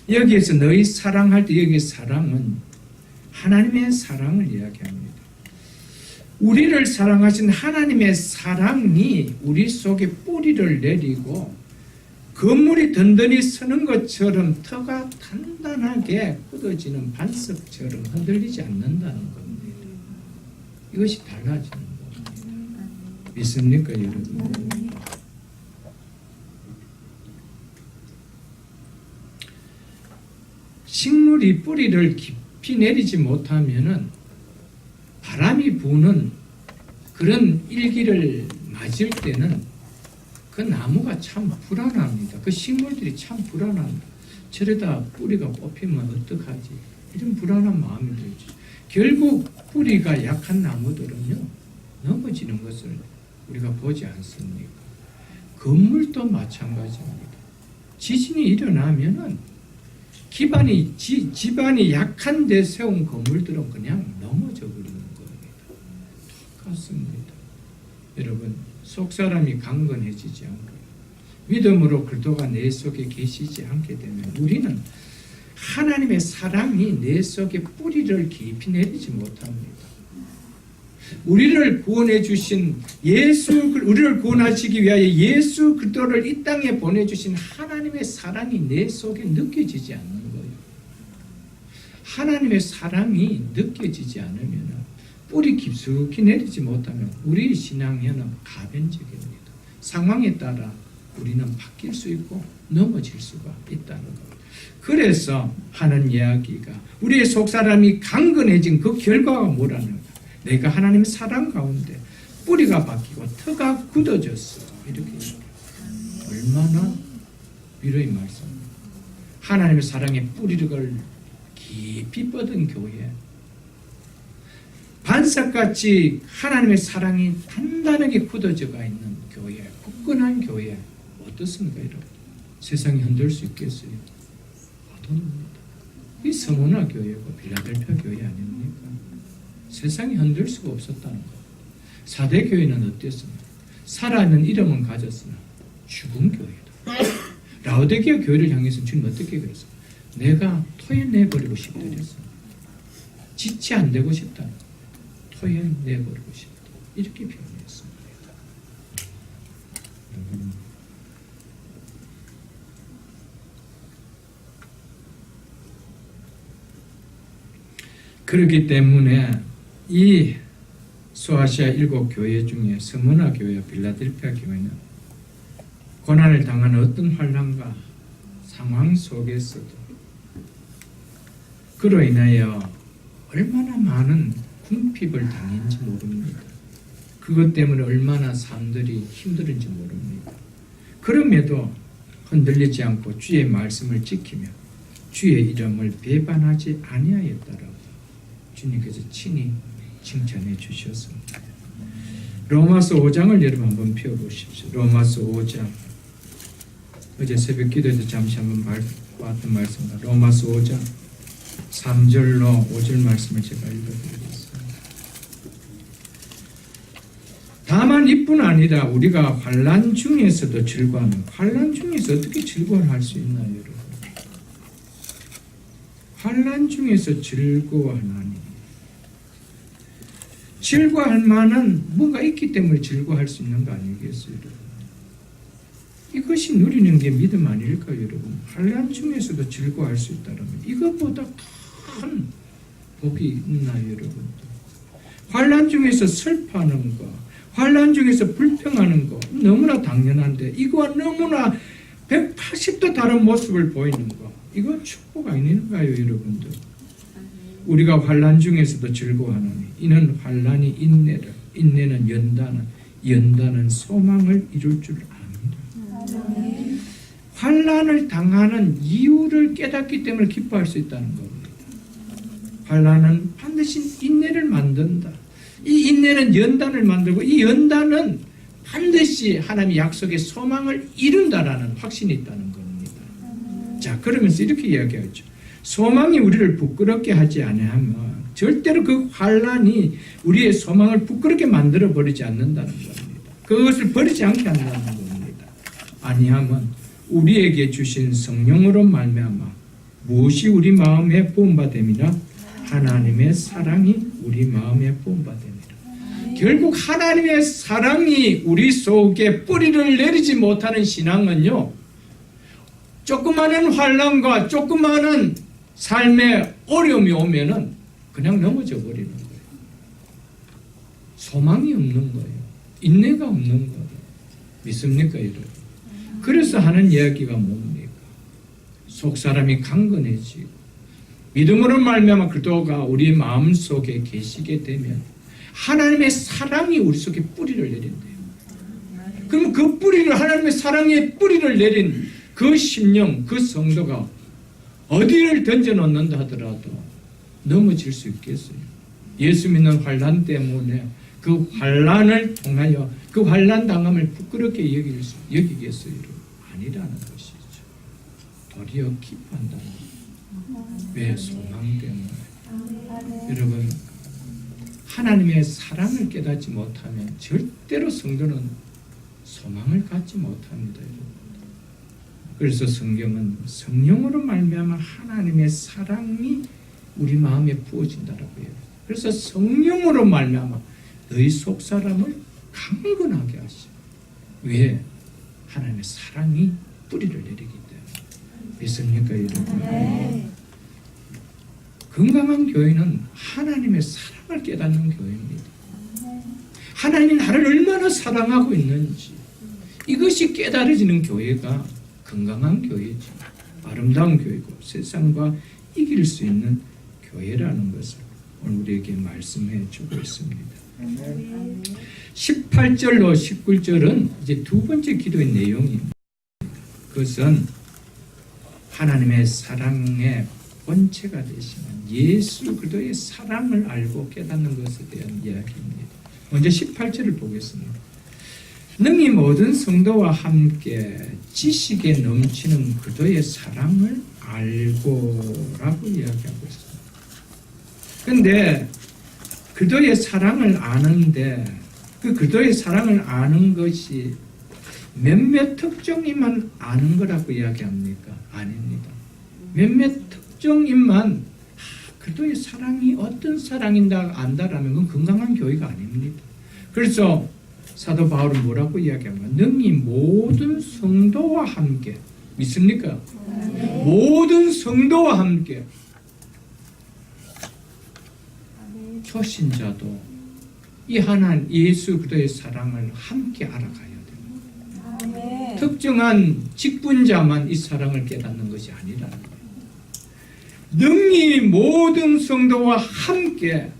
여기에서 너희 사랑할 때, 여기 사랑은 하나님의 사랑을 이야기합니다. 우리를 사랑하신 하나님의 사랑이 우리 속에 뿌리를 내리고 건물이 든든히 서는 것처럼 터가 단단하게 굳어지는 반석처럼 흔들리지 않는다는 겁니다. 이것이 달라지는 겁니다. 믿습니까, 여러분? 식물이 뿌리를 깊이 내리지 못하면은 바람이 부는 그런 일기를 맞을 때는 그 나무가 참 불안합니다. 그 식물들이 참 불안합니다. 저러다 뿌리가 뽑히면 어떡하지? 이런 불안한 마음이 들죠. 결국 뿌리가 약한 나무들은요, 넘어지는 것을 우리가 보지 않습니까? 건물도 마찬가지입니다. 지진이 일어나면은 집안이 약한 데 세운 건물들은 그냥 넘어져 버리는 겁니다. 똑같습니다. 여러분, 속사람이 강건해지지 않고 믿음으로 그리스도가 내 속에 계시지 않게 되면 우리는 하나님의 사랑이 내 속에 뿌리를 깊이 내리지 못합니다. 우리를 구원해 주신 우리를 구원하시기 위하여 예수 그리스도를 이 땅에 보내주신 하나님의 사랑이 내 속에 느껴지지 않는 거예요. 하나님의 사랑이 느껴지지 않으면 뿌리 깊숙이 내리지 못하면 우리 신앙에는 가변적입니다. 상황에 따라 우리는 바뀔 수 있고 넘어질 수가 있다는 겁니다. 그래서 하는 이야기가 우리의 속사람이 강건해진 그 결과가 뭐라는가? 내가 하나님의 사랑 가운데 뿌리가 바뀌고 터가 굳어졌어. 이렇게 얼마나 위로의 말씀입니다. 하나님의 사랑의 뿌리를 깊이 뻗은 교회, 반석같이 하나님의 사랑이 단단하게 굳어져가 있는 교회, 굳건한 교회 어떻습니까? 여러분? 세상이 흔들 수 있겠어요? 못 흔듭니다. 이 서문화 교회고 빌라델피아 교회 아닙니까? 세상이 흔들 수가 없었다는 것. 사대 교회는 어땠습니까? 살아있는 이름은 가졌으나 죽은 교회다. 라오디게아 교회를 향해서 주님 어떻게 그랬어요? 내가 토해내버리고 싶다 그랬어요. 지체 안 되고 싶다. 토해내버리고 싶다. 이렇게 표현했습니다. 그렇기 때문에 이 소아시아 7교회 중에 스무나 교회와 빌라델피아 교회는 고난을 당하는 어떤 환난과 상황 속에서도 그로 인하여 얼마나 많은 궁핍을 당했는지 모릅니다. 그것 때문에 얼마나 사람들이 힘들은지 모릅니다. 그럼에도 흔들리지 않고 주의 말씀을 지키며 주의 이름을 배반하지 아니하였다라고 주님께서 친히 칭찬해 주셨습니다. 로마서 5장을 여러분 한번 펴보십시오. 로마서 5장. 어제 새벽 기도에도 잠시 한번 봤던 말씀입니다. 로마서 5장 3절로 5절 말씀을 제가 읽어드리겠습니다. 다만 이뿐 아니라 우리가 환난 중에서도 즐거워하는, 환난 중에서 어떻게 즐거워할 수 있나요, 여러분? 환난 중에서 즐거워하나니, 즐거워할 만한 뭔가 있기 때문에 즐거워할 수 있는 거 아니겠어요, 여러분? 이것이 누리는 게 믿음 아닐까요, 여러분? 환난 중에서도 즐거워할 수 있다면 이것보다 큰 복이 있나요, 여러분? 환난 중에서 슬퍼하는 거, 환난 중에서 불평하는 거 너무나 당연한데 이거와 너무나 180도 다른 모습을 보이는 거, 이건 축복 아닌가요, 여러분들? 우리가 환난 중에서도 즐거워하노니 이는 환난이 인내를, 인내는 연단은 소망을 이룰 줄 압니다. 환난을 당하는 이유를 깨닫기 때문에 기뻐할 수 있다는 겁니다. 환난은 반드시 인내를 만든다. 이 인내는 연단을 만들고 이 연단은 반드시 하나님의 약속의 소망을 이룬다라는 확신이 있다는 겁니다. 자, 그러면서 이렇게 이야기하죠. 소망이 우리를 부끄럽게 하지 아니하면 절대로 그 환난이 우리의 소망을 부끄럽게 만들어 버리지 않는다는 겁니다. 그것을 버리지 않게 한다는 겁니다. 아니하면 우리에게 주신 성령으로 말미암아 무엇이 우리 마음에 부음받음이나 하나님의 사랑이 우리 마음에 부음받음이라. 결국 하나님의 사랑이 우리 속에 뿌리를 내리지 못하는 신앙은요, 조그마한 환난과 조그마한 삶의 어려움이 오면은 그냥 넘어져 버리는 거예요. 소망이 없는 거예요. 인내가 없는 거예요. 믿습니까, 여러분? 그래서 하는 이야기가 뭡니까? 속사람이 강건해지고 믿음으로 말미암아 그리스도가 우리 마음속에 계시게 되면 하나님의 사랑이 우리 속에 뿌리를 내린대요. 그럼 그 뿌리를, 하나님의 사랑의 뿌리를 내린 그 심령, 그 성도가 어디를 던져놓는다 하더라도 넘어질 수 있겠어요? 예수 믿는 환난 때문에 그 환난을 통하여 그 환난 당함을 부끄럽게 여기겠어요? 아니라는 것이죠. 도리어 기뻐한다는 거예요. 왜? 소망 때문에. 여러분, 하나님의 사랑을 깨닫지 못하면 절대로 성도는 소망을 갖지 못합니다. 그래서 성경은 성령으로 말미암아 하나님의 사랑이 우리 마음에 부어진다라고 해요. 그래서 성령으로 말미암아 너희 속 사람을 강건하게 하시오. 왜? 하나님의 사랑이 뿌리를 내리기 때문에. 믿습니까, 여러분? 건강한 교회는 하나님의 사랑을 깨닫는 교회입니다. 하나님이 나를 얼마나 사랑하고 있는지 이것이 깨달아지는 교회가 건강한 교회죠. 아름다운 교회고 세상과 이길 수 있는 교회라는 것을 오늘 우리에게 말씀해 주고 있습니다. 18절로 19절은 이제 두 번째 기도의 내용입니다. 그것은 하나님의 사랑의 본체가 되시는 예수 그리스도의 사랑을 알고 깨닫는 것에 대한 이야기입니다. 먼저 18절을 보겠습니다. 능히 모든 성도와 함께 지식에 넘치는 그도의 사랑을 알고라고 이야기하고 있습니다. 그런데 그도의 사랑을 아는데 그 그도의 사랑을 아는 것이 몇몇 특정인만 아는 거라고 이야기합니까? 아닙니다. 몇몇 특정인만 그도의 사랑이 어떤 사랑인가 안다라면 그건 건강한 교회가 아닙니다. 그래서 사도 바울은 뭐라고 이야기합니까? 능히 모든 성도와 함께 믿습니까? 네. 모든 성도와 함께 초신자도 이 하나님 예수 그리스도의 사랑을 함께 알아가야 됩니다. 네. 특정한 직분자만 이 사랑을 깨닫는 것이 아니라는 거예요. 능히 모든 성도와 함께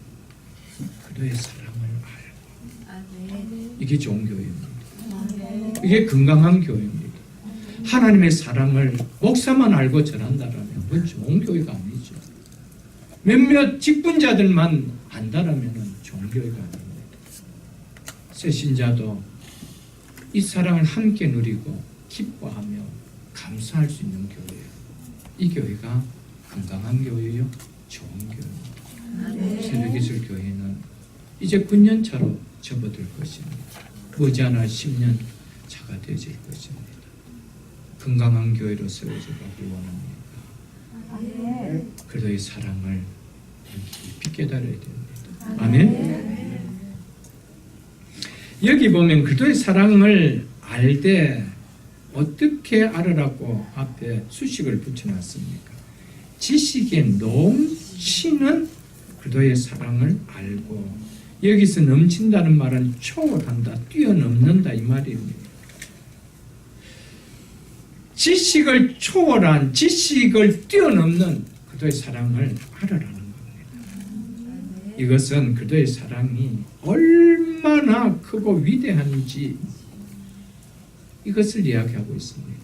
그리스도의 사랑을 알고 이게 좋은 교회입니다. 이게 건강한 교회입니다. 하나님의 사랑을 목사만 알고 전한다라면 그건 좋은 교회가 아니죠. 몇몇 직분자들만 안다라면 좋은 교회가 아닙니다. 새 신자도 이 사랑을 함께 누리고 기뻐하며 감사할 수 있는 교회예요. 이 교회가 건강한 교회요, 좋은 교회입니다. 새벽기술 교회는 이제 9년 차로 접어들 것입니다. 머지않아 10년 차가 되어질 것입니다. 건강한 교회로 세워져가기 원합니다. 그리스도의 사랑을 깊이 깨달아야 됩니다. 아멘. 여기 보면 그리스도의 사랑을 알 때 어떻게 알으라고 앞에 수식을 붙여놨습니까? 지식에 넘치는 그리스도의 사랑을 알고, 여기서 넘친다는 말은 초월한다, 뛰어넘는다 이 말입니다. 지식을 초월한, 지식을 뛰어넘는 그리스도의 사랑을 알으라는 겁니다. 이것은 그리스도의 사랑이 얼마나 크고 위대한지 이것을 이야기하고 있습니다.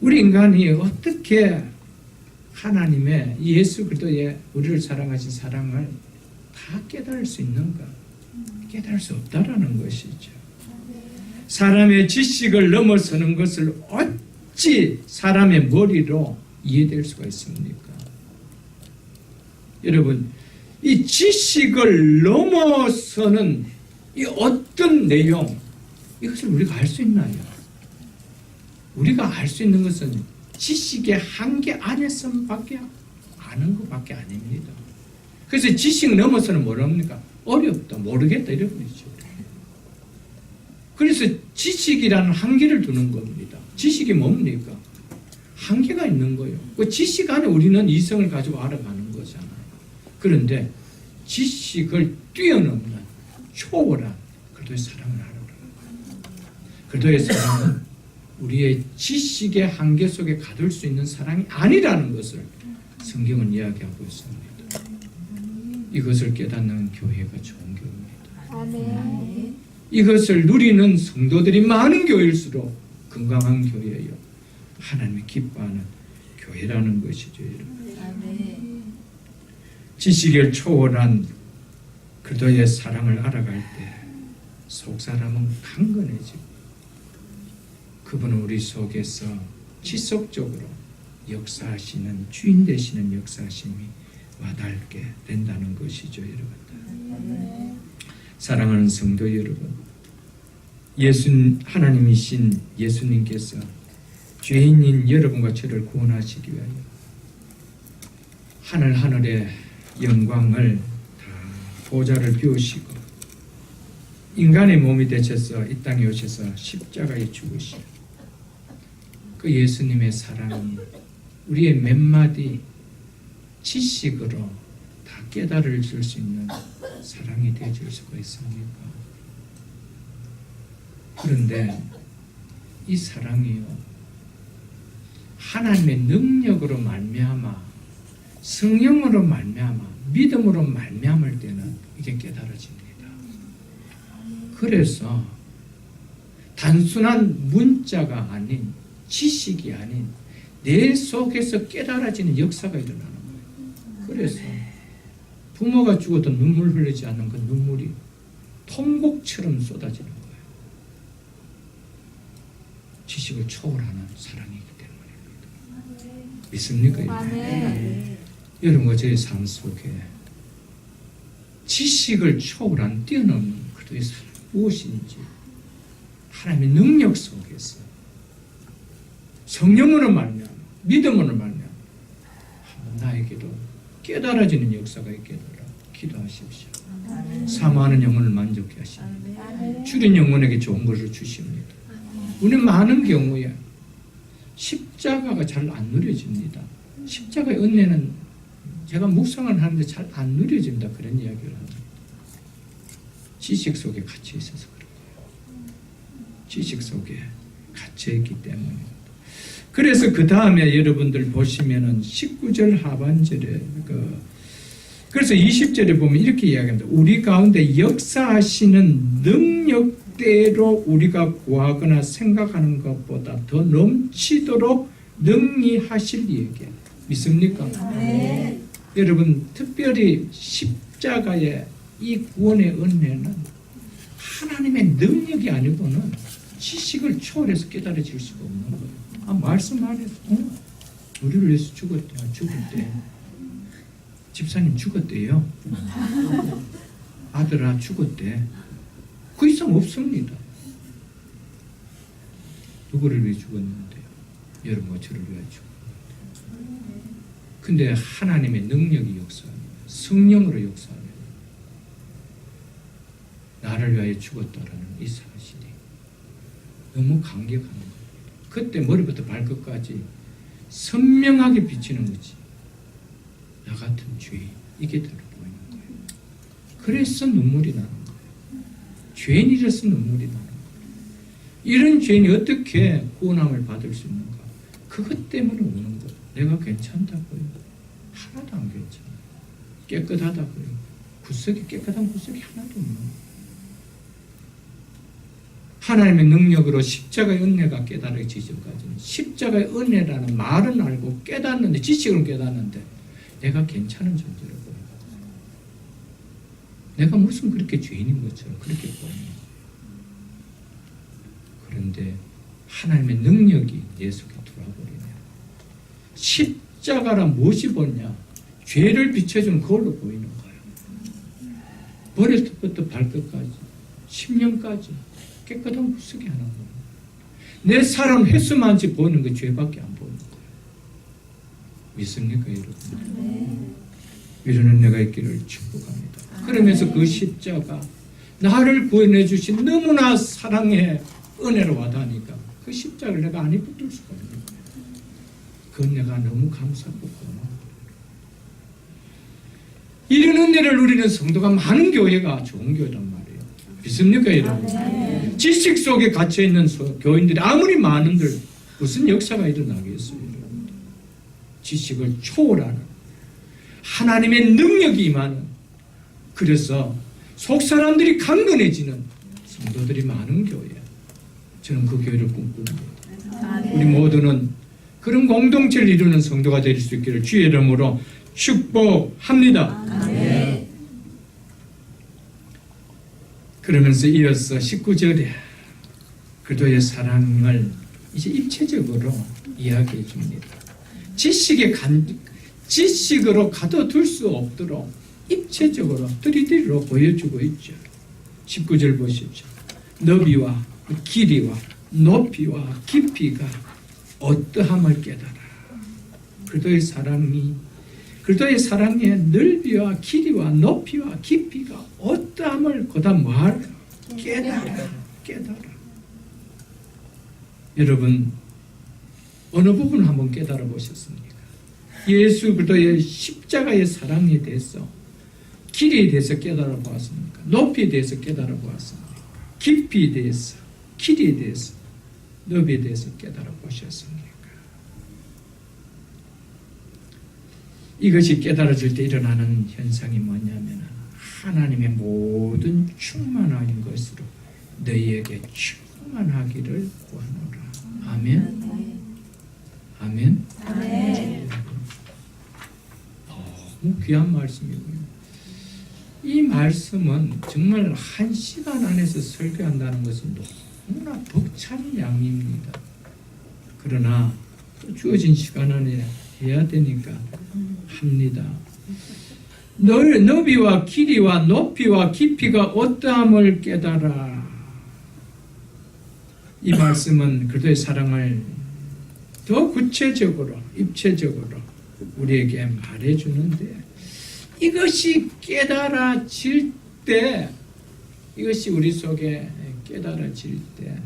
우리 인간이 어떻게 하나님의 예수 그리스도의 우리를 사랑하신 사랑을 다 깨달을 수 있는가? 깨달을 수 없다라는 것이죠. 사람의 지식을 넘어서는 것을 어찌 사람의 머리로 이해될 수가 있습니까? 여러분, 이 지식을 넘어서는 이 어떤 내용, 이것을 우리가 알 수 있나요? 우리가 알 수 있는 것은 지식의 한계 안에서밖에 아는 것밖에 아닙니다. 그래서 지식 넘어서는 뭐랍니까? 어렵다, 모르겠다 이런 거죠. 그래서 지식이라는 한계를 두는 겁니다. 지식이 뭡니까? 한계가 있는 거예요. 그 지식 안에 우리는 이성을 가지고 알아가는 거잖아요. 그런데 지식을 뛰어넘는 초월한 그리스도의 사랑을 알아가는 거예요. 그리스도의 사랑은 우리의 지식의 한계 속에 가둘 수 있는 사랑이 아니라는 것을 성경은 이야기하고 있습니다. 이것을 깨닫는 교회가 좋은 교회입니다. 이것을 누리는 성도들이 많은 교회일수록 건강한 교회예요. 하나님이 기뻐하는 교회라는 것이죠. 지식을 초월한 그리스도의 사랑을 알아갈 때 속사람은 강건해지고 그분은 우리 속에서 지속적으로 역사하시는 주인 되시는 역사하심이 와닿게 된다는 것이죠, 여러분들. 사랑하는 성도 여러분, 하나님이신 예수님께서 죄인인 여러분과 저를 구원하시기 위하여 하늘의 영광을 다 보좌를 비우시고 인간의 몸이 되셔서 이 땅에 오셔서 십자가에 죽으신 그 예수님의 사랑이 우리의 몇 마디 지식으로 다 깨달을 줄 수 있는 사랑이 되어줄 수가 있습니까? 그런데 이 사랑이요, 하나님의 능력으로 말미암아, 성령으로 말미암아, 믿음으로 말미암을 때는 이게 깨달아집니다. 그래서 단순한 문자가 아닌, 지식이 아닌 내 속에서 깨달아지는 역사가 일어나는 거예요. 그래서 부모가 죽어도 눈물 흘리지 않는 그 눈물이 통곡처럼 쏟아지는 거예요. 지식을 초월하는 사랑이기 때문입니다. 믿습니까? 여러분과 저의 삶 속에 지식을 초월한 뛰어넘는 그들의 사랑 무엇인지 하나님의 능력 속에서 성령으로 말미암아 믿음으로 말미암아 나에게도 깨달아지는 역사가 있게도록 기도하십시오. 사모하는 영혼을 만족해 하십니다. 줄인 영혼에게 좋은 것을 주십니다. 우리 많은 경우에 십자가가 잘 안 누려집니다. 십자가의 은혜는 제가 묵상을 하는데 잘 안 누려집니다. 그런 이야기를 합니다. 지식 속에 갇혀 있어서 그런 거예요. 지식 속에 갇혀 있기 때문입니다. 그래서 그 다음에 여러분들 보시면은 19절 하반절에 그래서 20절에 보면 이렇게 이야기합니다. 우리 가운데 역사하시는 능력대로 우리가 구하거나 생각하는 것보다 더 넘치도록 능히 하실 이에게. 믿습니까? 네. 여러분 특별히 십자가의 이 구원의 은혜는 하나님의 능력이 아니고는 지식을 초월해서 깨달아질 수가 없는 거예요. 말씀 안에서 우리를 위해서 죽었대. 죽을 때 집사님 죽었대요. 아들아 죽었대. 그 이상 없습니다. 누구를 위해 죽었는데요? 여러분과 저를 위해 죽었는데. 근데 하나님의 능력이 역사합니다. 성령으로 역사합니다. 나를 위하여 죽었다라는 이 사실이 너무 강력한 거예요. 그때 머리부터 발끝까지 선명하게 비치는 거지. 나 같은 죄인, 이게 들어 보이는 거예요. 그래서 눈물이 나는 거예요. 죄인이라서 눈물이 나는 거예요. 이런 죄인이 어떻게 구원함을 받을 수 있는가? 그것 때문에 우는 거예요. 내가 괜찮다고요? 하나도 안 괜찮아요. 깨끗하다고요? 깨끗한 구석이 하나도 없는 거예요. 하나님의 능력으로 십자가의 은혜가 깨달아지기 전까지는 십자가의 은혜라는 말은 알고 깨닫는데, 지식은 깨닫는데 내가 괜찮은 존재로 보여요. 내가 무슨 그렇게 죄인인 것처럼 그렇게 보여요. 그런데 하나님의 능력이 내 속에 들어와버리네요. 십자가란 무엇이 보냐? 죄를 비춰주는 그걸로 보이는 거예요. 머리부터 발끝까지, 심령까지 깨끗한 구석이 하나 보여요. 내 사람 횟수만치 보이는 그 죄밖에 안 보이는 거예요. 믿습니까, 여러분? 네. 이런 은혜가 있기를 축복합니다. 그러면서 그 십자가, 나를 구원해 주신 너무나 사랑의 은혜로 와닿으니까 그 십자가를 내가 안에 붙들 수가 없는 거예요. 그 은혜가 너무 감사하고 고마워요. 이런 은혜를 누리는 성도가 많은 교회가 좋은 교회란 말이에요. 믿습니까, 여러분? 네. 지식 속에 갇혀있는 교인들이 아무리 많은들 무슨 역사가 일어나겠어요, 여러분? 지식을 초월하는 하나님의 능력이 임하는, 그래서 속 사람들이 강건해지는 성도들이 많은 교회. 저는 그 교회를 꿈꿉니다. 우리 모두는 그런 공동체를 이루는 성도가 될 수 있기를 주의 이름으로 축복합니다. 네. 그러면서 이어서 19절에 그도의 사랑을 이제 입체적으로 이야기해 줍니다. 지식으로 가둬둘 수 없도록 입체적으로 들이대로 보여주고 있죠. 19절 보십시오. 너비와 길이와 높이와 깊이가 어떠함을 깨달아. 그도의 사랑의 넓이와 길이와 높이와 깊이가 어떠함을 거다 말 깨달아. 여러분, 어느 부분을 한번 깨달아 보셨습니까? 예수 그리스도의 십자가의 사랑에 대해서, 길이에 대해서 깨달아 보았습니까? 높이에 대해서 깨달아 보았습니까? 깊이에 대해서, 길이에 대해서, 넓이에 대해서 깨달아 보셨습니까? 이것이 깨달아질 때 일어나는 현상이 뭐냐면 하나님의 모든 충만한 것으로 너희에게 충만하기를 구하노라. 아멘. 아멘. 너무 귀한 말씀이고요. 이 말씀은 정말 1시간 안에서 설교한다는 것은 너무나 벅찬 양입니다. 그러나 주어진 시간 안에 해야 되니까 합니다. 너비와 길이와 높이와 깊이가 어떠함을 깨달아. 이 말씀은 그리스도의 사랑을 더 구체적으로, 입체적으로 우리에게 말해주는데, 이것이 깨달아질 때, 이것이 우리 속에 깨달아질 때,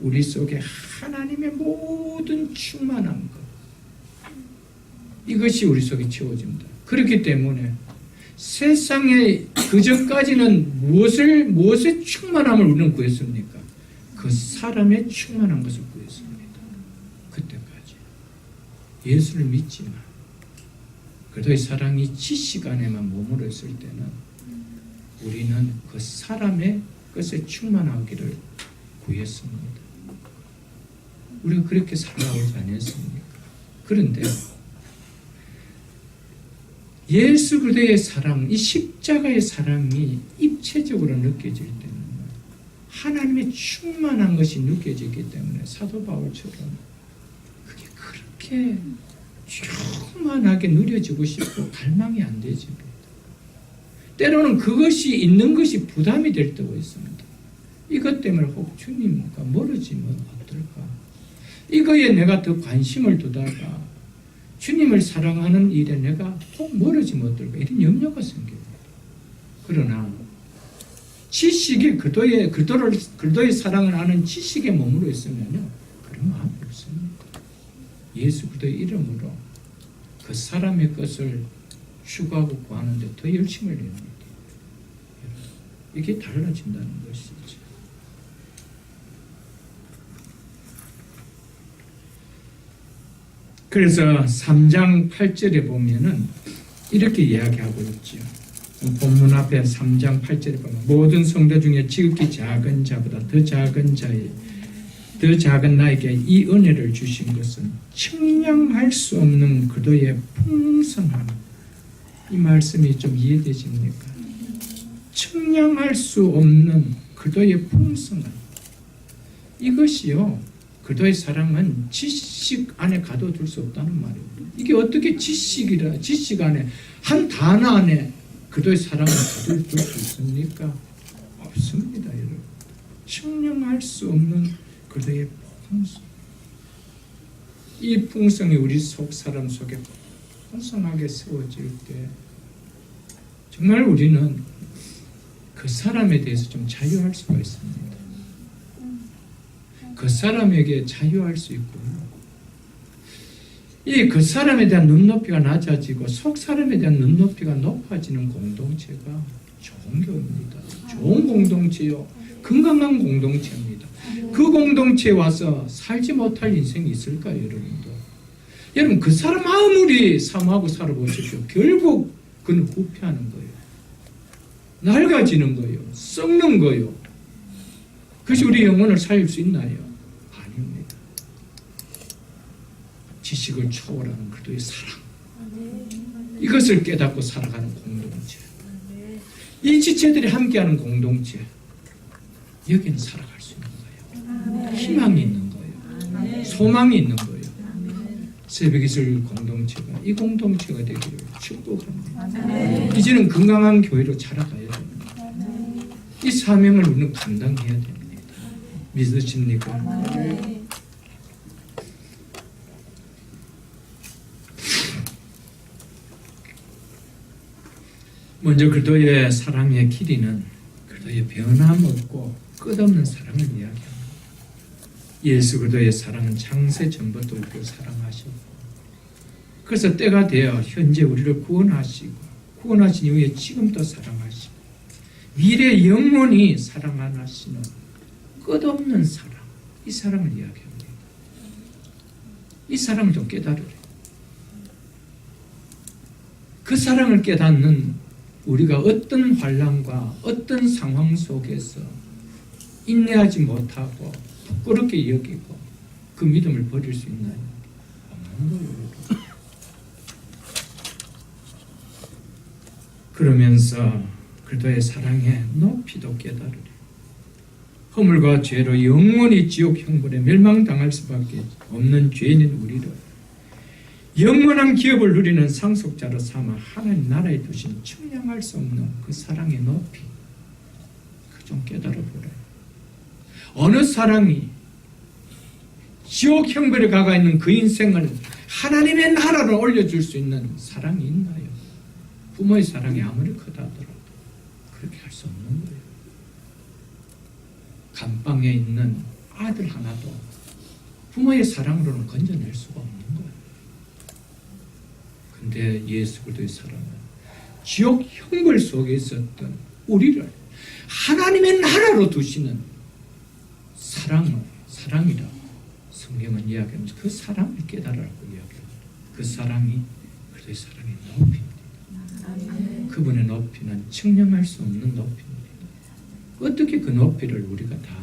우리 속에 하나님의 모든 충만한 것, 이것이 우리 속에 채워집니다. 그렇기 때문에 세상에 그전까지는 무엇의 충만함을 우리는 구했습니까? 그 사람의 충만한 것을 구했습니다. 그때까지 예수를 믿지만 그의 사랑이 지식 안에만 머물러 있을 때는 우리는 그 사람의 것에 충만하기를 구했습니다. 우리가 그렇게 살아오지 않았습니까? 그런데 예수 그리스도의 사랑, 이 십자가의 사랑이 입체적으로 느껴질 때는 하나님의 충만한 것이 느껴지기 때문에 사도 바울처럼 그게 그렇게 충만하게 누려지고 싶고 갈망이 안 되집니다. 때로는 그것이 있는 것이 부담이 될 때가 있습니다. 이것 때문에 혹 주님과 멀어지면 어떨까? 이거에 내가 더 관심을 두다가 주님을 사랑하는 일에 내가 혹 멀어지면 어떨까? 이런 염려가 생깁니다. 그러나 지식에 그리스도의 사랑을 아는 지식에 머물러 있으면요, 그런 마음이 없습니다. 예수 그리스도의 이름으로 그 사람의 것을 추구하고 구하는데 더 열심을 내야 합니다. 이게 달라진다는 것이죠. 그래서 3장 8절에 보면은 이렇게 이야기하고 있죠. 본문 앞에 3장 8절에 보면 모든 성도 중에 지극히 작은 자보다 더 작은 나에게 이 은혜를 주신 것은 측량할 수 없는 그도의 풍성함. 이 말씀이 좀 이해되십니까? 측량할 수 없는 그도의 풍성함. 이것이요, 그도의 사랑은 지식 안에 가둬둘 수 없다는 말입니다. 이게 어떻게 지식 안에, 한 단어 안에 그도의 사랑을 가둬둘 수 있습니까? 없습니다, 여러분. 측량할 수 없는 그도의 풍성. 이 풍성이 우리 속 사람 속에 풍성하게 세워질 때 정말 우리는 그 사람에 대해서 좀 자유할 수가 있습니다. 그 사람에게 자유할 수 있고요. 그 사람에 대한 눈높이가 낮아지고 속 사람에 대한 눈높이가 높아지는 공동체가 좋은 교회입니다. 좋은 공동체요. 건강한 공동체입니다. 그 공동체에 와서 살지 못할 인생이 있을까요, 여러분도? 여러분, 그 사람 아무리 사모하고 살아보십시오. 결국 그는 후퇴하는 거예요. 낡아지는 거예요. 썩는 거예요. 그것이 우리 영혼을 살릴 수 있나요? 아닙니다. 지식을 초월하는 그도의 사랑, 이것을 깨닫고 살아가는 공동체, 이 지체들이 함께하는 공동체, 여기는 살아갈 수 있는 거예요. 희망이 있는 거예요. 소망이 있는 거예요. 새벽이슬 공동체가 이 공동체가 되기를 축복합니다. 이제는 건강한 교회로 자라가야 됩니다. 이 사명을 우리는 감당해야 됩니다. 믿으십니까? 먼저 그리스도의 사랑의 길이는 그리스도의 변함없고 끝없는 사랑을 이야기합니다. 예수 그리스도의 사랑은 창세 전부터 우리를 사랑하셨고, 그래서 때가 되어 현재 우리를 구원하시고, 구원하신 이후에 지금도 사랑하시고, 미래 영원히 사랑하시는 끝없는 사랑, 이 사랑을 이야기합니다. 이 사랑을 좀 깨달으래. 그 사랑을 깨닫는 우리가 어떤 환난과 어떤 상황 속에서 인내하지 못하고 부끄럽게 여기고 그 믿음을 버릴 수 있나요? 없는 거예요. 그러면서 그리스도의 사랑에 높이도 깨달으래. 허물과 죄로 영원히 지옥 형벌에 멸망당할 수밖에 없는 죄인인 우리를 영원한 기업을 누리는 상속자로 삼아 하나님 나라에 두신 측량할 수 없는 그 사랑의 높이, 그 좀 깨달아보래. 어느 사랑이 지옥 형벌에 가가 있는 그 인생을 하나님의 나라로 올려줄 수 있는 사랑이 있나요? 부모의 사랑이 아무리 크다 하더라도 그렇게 할 수 없는 거예요. 감방에 있는 아들 하나도 부모의 사랑으로는 건져낼 수가 없는 거예요. 근데 예수 그리스도의 사랑은 지옥 형벌 속에 있었던 우리를 하나님의 나라로 두시는 사랑이라고 성경은 이야기하면서 그 사랑을 깨달으라고 이야기합니다. 그 사랑이 그리스도의 사랑의 높이입니다. 그분의 높이는 측량할 수 없는 높이입니다. 어떻게 그 높이를 우리가 다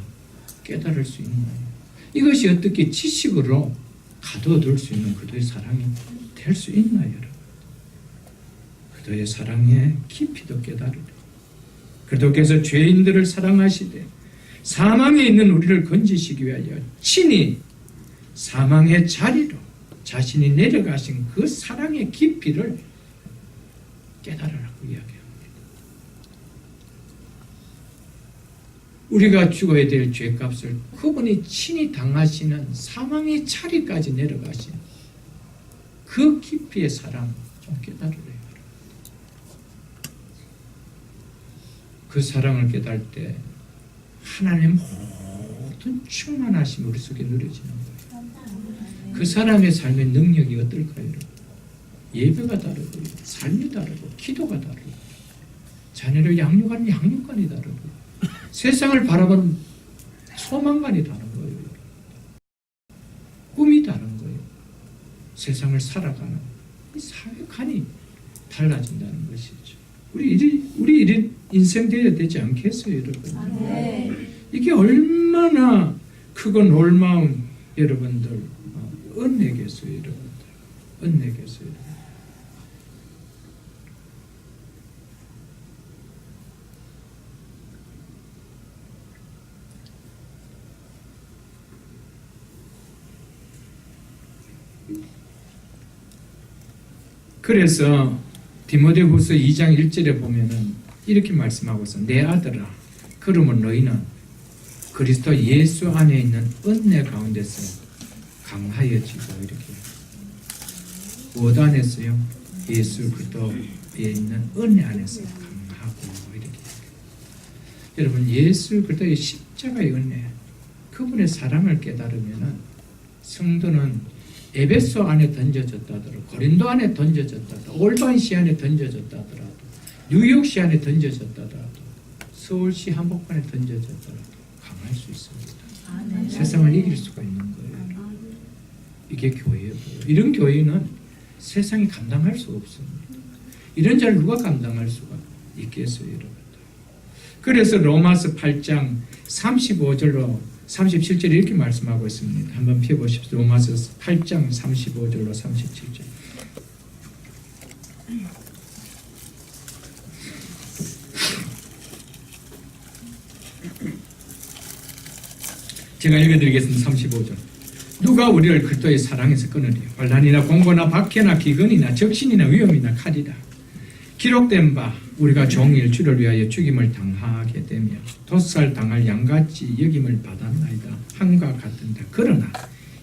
깨달을 수 있나요? 이것이 어떻게 지식으로 가둬둘 수 있는 그들의 사랑이 될 수 있나요, 여러분? 그들의 사랑의 깊이도 깨달으려. 그리스도께서 죄인들을 사랑하시되 사망에 있는 우리를 건지시기 위하여 친히 사망의 자리로 자신이 내려가신 그 사랑의 깊이를 깨달으라고 이야기합니다. 우리가 죽어야 될 죄값을 그분이 친히 당하시는 사망의 자리까지 내려가신 그 깊이의 사랑 좀 깨달으래요. 그 사랑을 깨달을 때 하나님의 모든 충만하심이 우리 속에 누려지는 거예요. 그 사람의 삶의 능력이 어떨까요? 예배가 다르고 삶이 다르고 기도가 다르고 자녀를 양육하는 양육관이 다르고 세상을 바라보는 소망관이 다른 거예요. 꿈이 다른 거예요. 세상을 살아가는 이 사회관이 달라진다는 것이죠. 우리 이런 인생 되어야 되지 않겠어요, 여러분? 네. 이게 얼마나 크고 놀라운 여러분들 은혜겠어요, 여러분들. 은혜겠어요, 여러분. 그래서 디모데후서 2장 1절에 보면은 이렇게 말씀하고 있어. 내 아들아, 그러면 너희는 그리스도 예수 안에 있는 은혜 가운데서 강하여지고 이렇게. 무엇 안에서요? 예수 그리스도에 있는 은혜 안에서 강하고 이렇게. 여러분, 예수 그리스도의 십자가의 은혜, 그분의 사랑을 깨달으면은 성도는 에베소 안에 던져졌다 하더라도, 고린도 안에 던져졌다 하더라도, 올반시 안에 던져졌다 하더라도, 뉴욕시 안에 던져졌다 하더라도, 서울시 한복판에 던져졌다 하더라도 강할 수 있습니다. 네. 세상을 이길 수가 있는 거예요. 이게 교회예요. 이런 교회는 세상이 감당할 수가 없습니다. 이런 자를 누가 감당할 수가 있겠어요, 여러분? 그래서 로마서 8장 35절로 37절에 이렇게 말씀하고 있습니다. 한번 펴보십시오. 로마서 8장 35절로 37절. 제가 읽어드리겠습니다. 35절. 누가 우리를 그리스도의 사랑에서 끊으리요? 환난이나 공고나 박해나 기근이나 적신이나 위험이나 칼이라. 기록된 바 우리가 종일 주를 위하여 죽임을 당하게 되며 도살 당할 양같이 여김을 받았나이다. 함과 같은데 그러나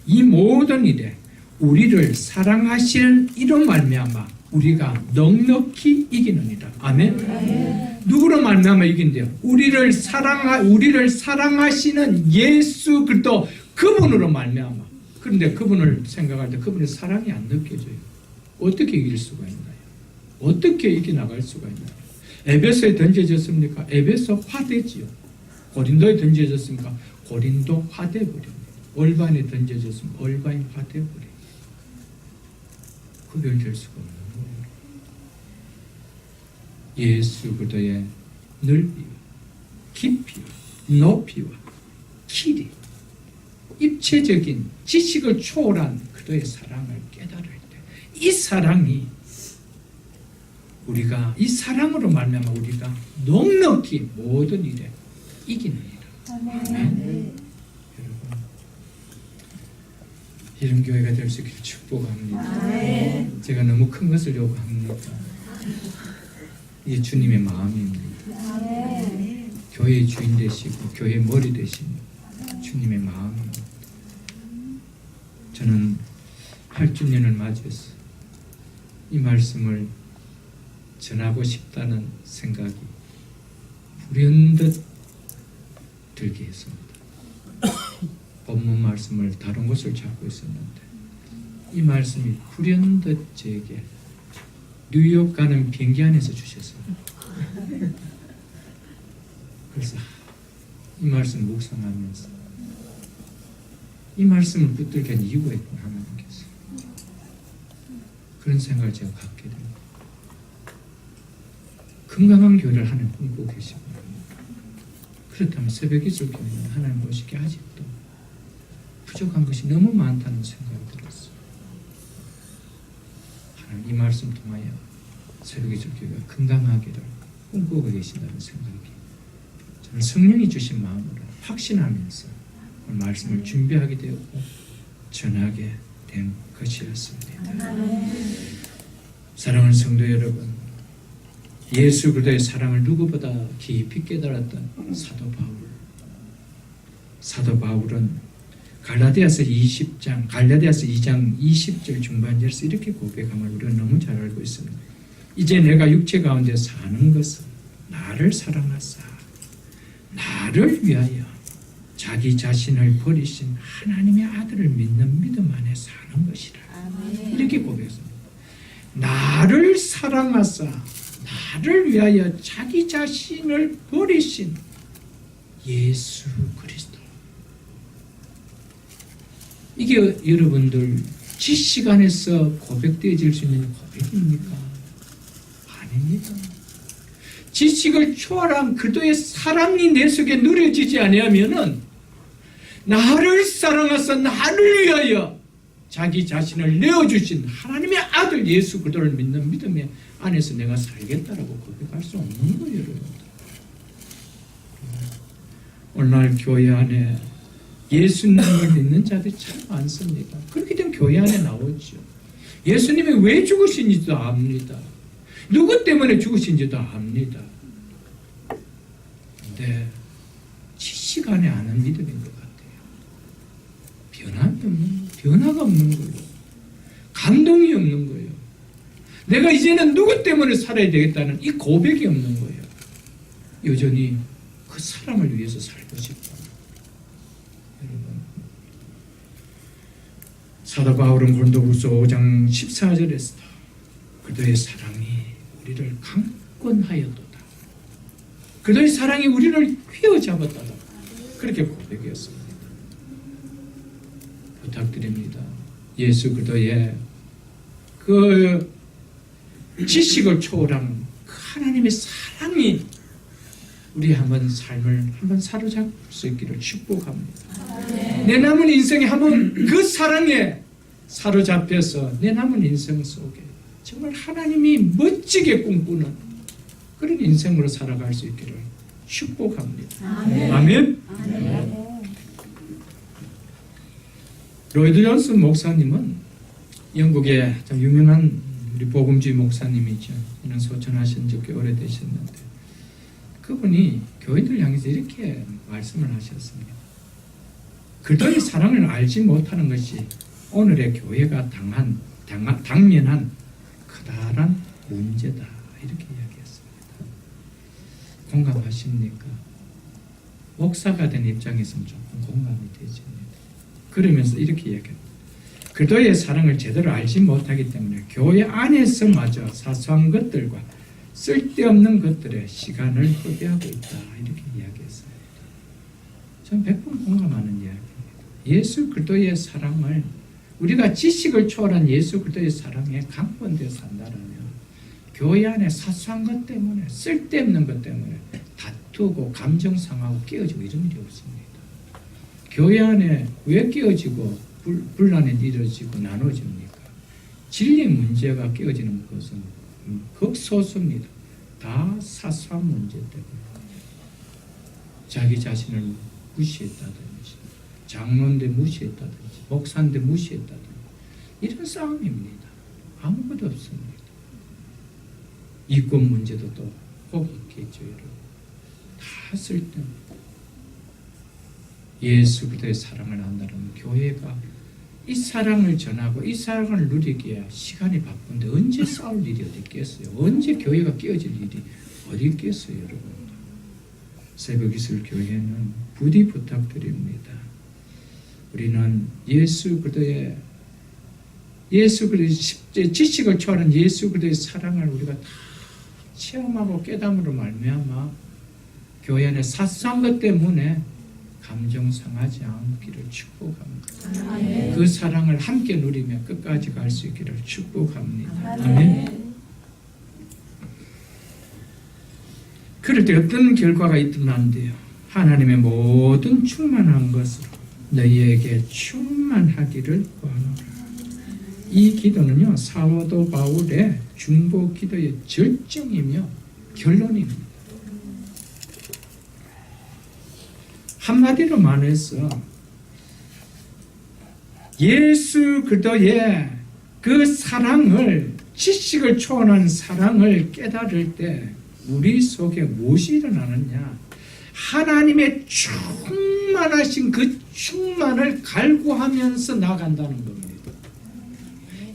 이 모든 일에 우리를 사랑하시는 이로 말미암아 우리가 넉넉히 이기느니라. 아멘. 누구로 말미암아 이긴대요? 우리를 사랑하시는 예수 그리스도 그분으로 말미암아. 그런데 그분을 생각할 때 그분의 사랑이 안 느껴져요. 어떻게 이길 수가 있나요? 어떻게 이겨나갈 수가 있나요? 에베소에 던져졌습니까? 에베소 화되지요. 고린도에 던져졌습니까? 고린도 화돼버립니다. 얼반에 던져졌으면 얼반이 화돼버려요. 구별될 수가 없는 거예요. 예수 그리스도의 넓이와 깊이와 높이와 길이, 입체적인 지식을 초월한 그리스도의 사랑을 깨달을 때 이 사랑이 우리가 이 사랑으로 말미암아 우리가 넉넉히 모든 일에 이기는 일. 아멘. 여러분, 이런 교회가 될 수 있기를 축복합니다. 아멘. 제가 너무 큰 것을 요구합니다. 이게 주님의 마음입니다. 아멘. 교회의 주인 되시고 교회의 머리 되신 주님의 마음입니다. 저는 8주년을 맞이해서 이 말씀을 전하고 싶다는 생각이 불현듯 들게 했습니다. 본문 말씀을 다른 곳을 잡고 있었는데 이 말씀이 불현듯 제게 뉴욕 가는 비행기 안에서 주셨어요. 그래서 이 말씀 묵상하면서 이 말씀을 붙들게 한 이유가 있구나 하나님께서. 그런 생각을 제가 갖게 됩니다. 건강한 교회를 하나님 꿈꾸고 계시고 그렇다면 새벽기술 교회는 하나님 보시기에 아직도 부족한 것이 너무 많다는 생각이 들었어요. 하나님 이 말씀 통하여 새벽기술 교회가 건강하기를 꿈꾸고 계신다는 생각이 저는 성령이 주신 마음으로 확신하면서 오늘 말씀을 준비하게 되었고 전하게 된 것이었습니다. 사랑하는 성도 여러분, 예수 그리스도의 사랑을 누구보다 깊이 깨달았던 사도 바울은 갈라디아서 2장 20절 중반절에서 이렇게 고백함을 우리가 너무 잘 알고 있습니다. 이제 내가 육체 가운데 사는 것은 나를 사랑하사 나를 위하여 자기 자신을 버리신 하나님의 아들을 믿는 믿음 안에 사는 것이라. 이렇게 고백했습니다. 나를 사랑하사 나를 위하여 자기 자신을 버리신 예수 그리스도. 이게 여러분들 지식 안에서 고백되어질 수 있는 고백입니까? 아닙니다. 지식을 초월한 그리스도의 사랑이 내 속에 누려지지 아니하면은 나를 사랑하사 나를 위하여 자기 자신을 내어주신 하나님의 아들 예수 그리스도를 믿는 믿음의 안에서 내가 살겠다라고 고백할 수 없는 거예요, 여러분. 오늘날 교회 안에 예수님을 믿는 자들이 참 많습니다. 그렇게 되면 교회 안에 나오죠. 예수님이 왜 죽으신지도 압니다. 누구 때문에 죽으신지도 압니다. 근데 지식 안에 아는 믿음인 것 같아요. 변화가 없는 거예요. 감동이 없는 거예요. 내가 이제는 누구 때문에 살아야 되겠다는 이 고백이 없는 거예요. 여전히 그 사람을 위해서 살고 싶다. 여러분, 사도 바울은 고린도후서 5장 14절에서 그들의 사랑이 우리를 강권하였도다. 그들의 사랑이 우리를 휘어잡았다. 그렇게 고백했습니다. 부탁드립니다. 예수 그리스도의 그 지식을 초월한 그 하나님의 사랑이 우리 한번 삶을 한번 사로잡을 수 있기를 축복합니다. 내 남은 인생에 한번 그 사랑에 사로잡혀서 내 남은 인생 속에 정말 하나님이 멋지게 꿈꾸는 그런 인생으로 살아갈 수 있기를 축복합니다. 아멘. 로이드 존슨 목사님은 영국의 참 유명한 우리 복음주의 목사님이죠. 이런 소천하신 지 꽤 오래되셨는데 그분이 교인들 향해서 이렇게 말씀을 하셨습니다. 그들의 사랑을 알지 못하는 것이 오늘의 교회가 당면한 커다란 문제다. 이렇게 이야기했습니다. 공감하십니까? 목사가 된 입장에서는 조금 공감이 되십니다. 그러면서 이렇게 이야기합니다. 그도의 사랑을 제대로 알지 못하기 때문에 교회 안에서마저 사소한 것들과 쓸데없는 것들에 시간을 허비하고 있다. 이렇게 이야기했어요. 저는 100번 공감하는 이야기입니다. 예수 그리스도의 사랑을 우리가 지식을 초월한 예수 그리스도의 사랑에 강권되어 산다면 교회 안에 사소한 것 때문에 쓸데없는 것 때문에 다투고 감정 상하고 깨어지고 이런 일이 없습니다. 교회 안에 왜 깨어지고 분란이 일어지고 나눠집니까? 진리 문제가 깨어지는 것은 극소수입니다. 다 사소한 문제 때문에 자기 자신을 무시했다든지 장로인데 무시했다든지 목사인데 무시했다든지 이런 싸움입니다. 아무것도 없습니다. 이권 문제도 또 꼭 있겠죠. 여러분. 다 쓸데없는 예수 그리스도의 사랑을 안다는 교회가 이 사랑을 전하고 이 사랑을 누리기에 시간이 바쁜데 언제 싸울 일이 어디 있겠어요? 언제 교회가 깨어질 일이 어디 있겠어요, 여러분? 새벽이슬 교회는 부디 부탁드립니다. 우리는 예수 그리스도의 지식을 초월한 예수 그리스도의 사랑을 우리가 다 체험하고 깨달음으로 말미암아 교회 안에 사소한 것 때문에 감정 상하지 않기를 축복합니다. 아멘. 그 사랑을 함께 누리며 끝까지 갈 수 있기를 축복합니다. 아멘. 그럴 때 어떤 결과가 있던데요. 하나님의 모든 충만한 것으로 너희에게 충만하기를 구하노라. 이 기도는요, 사도 바울의 중보 기도의 절정이며 결론입니다. 한마디로 말해서 예수 그리스도의 그 사랑을, 지식을 초월한 사랑을 깨달을 때 우리 속에 무엇이 일어나느냐? 하나님의 충만하신 그 충만을 갈구하면서 나간다는 겁니다.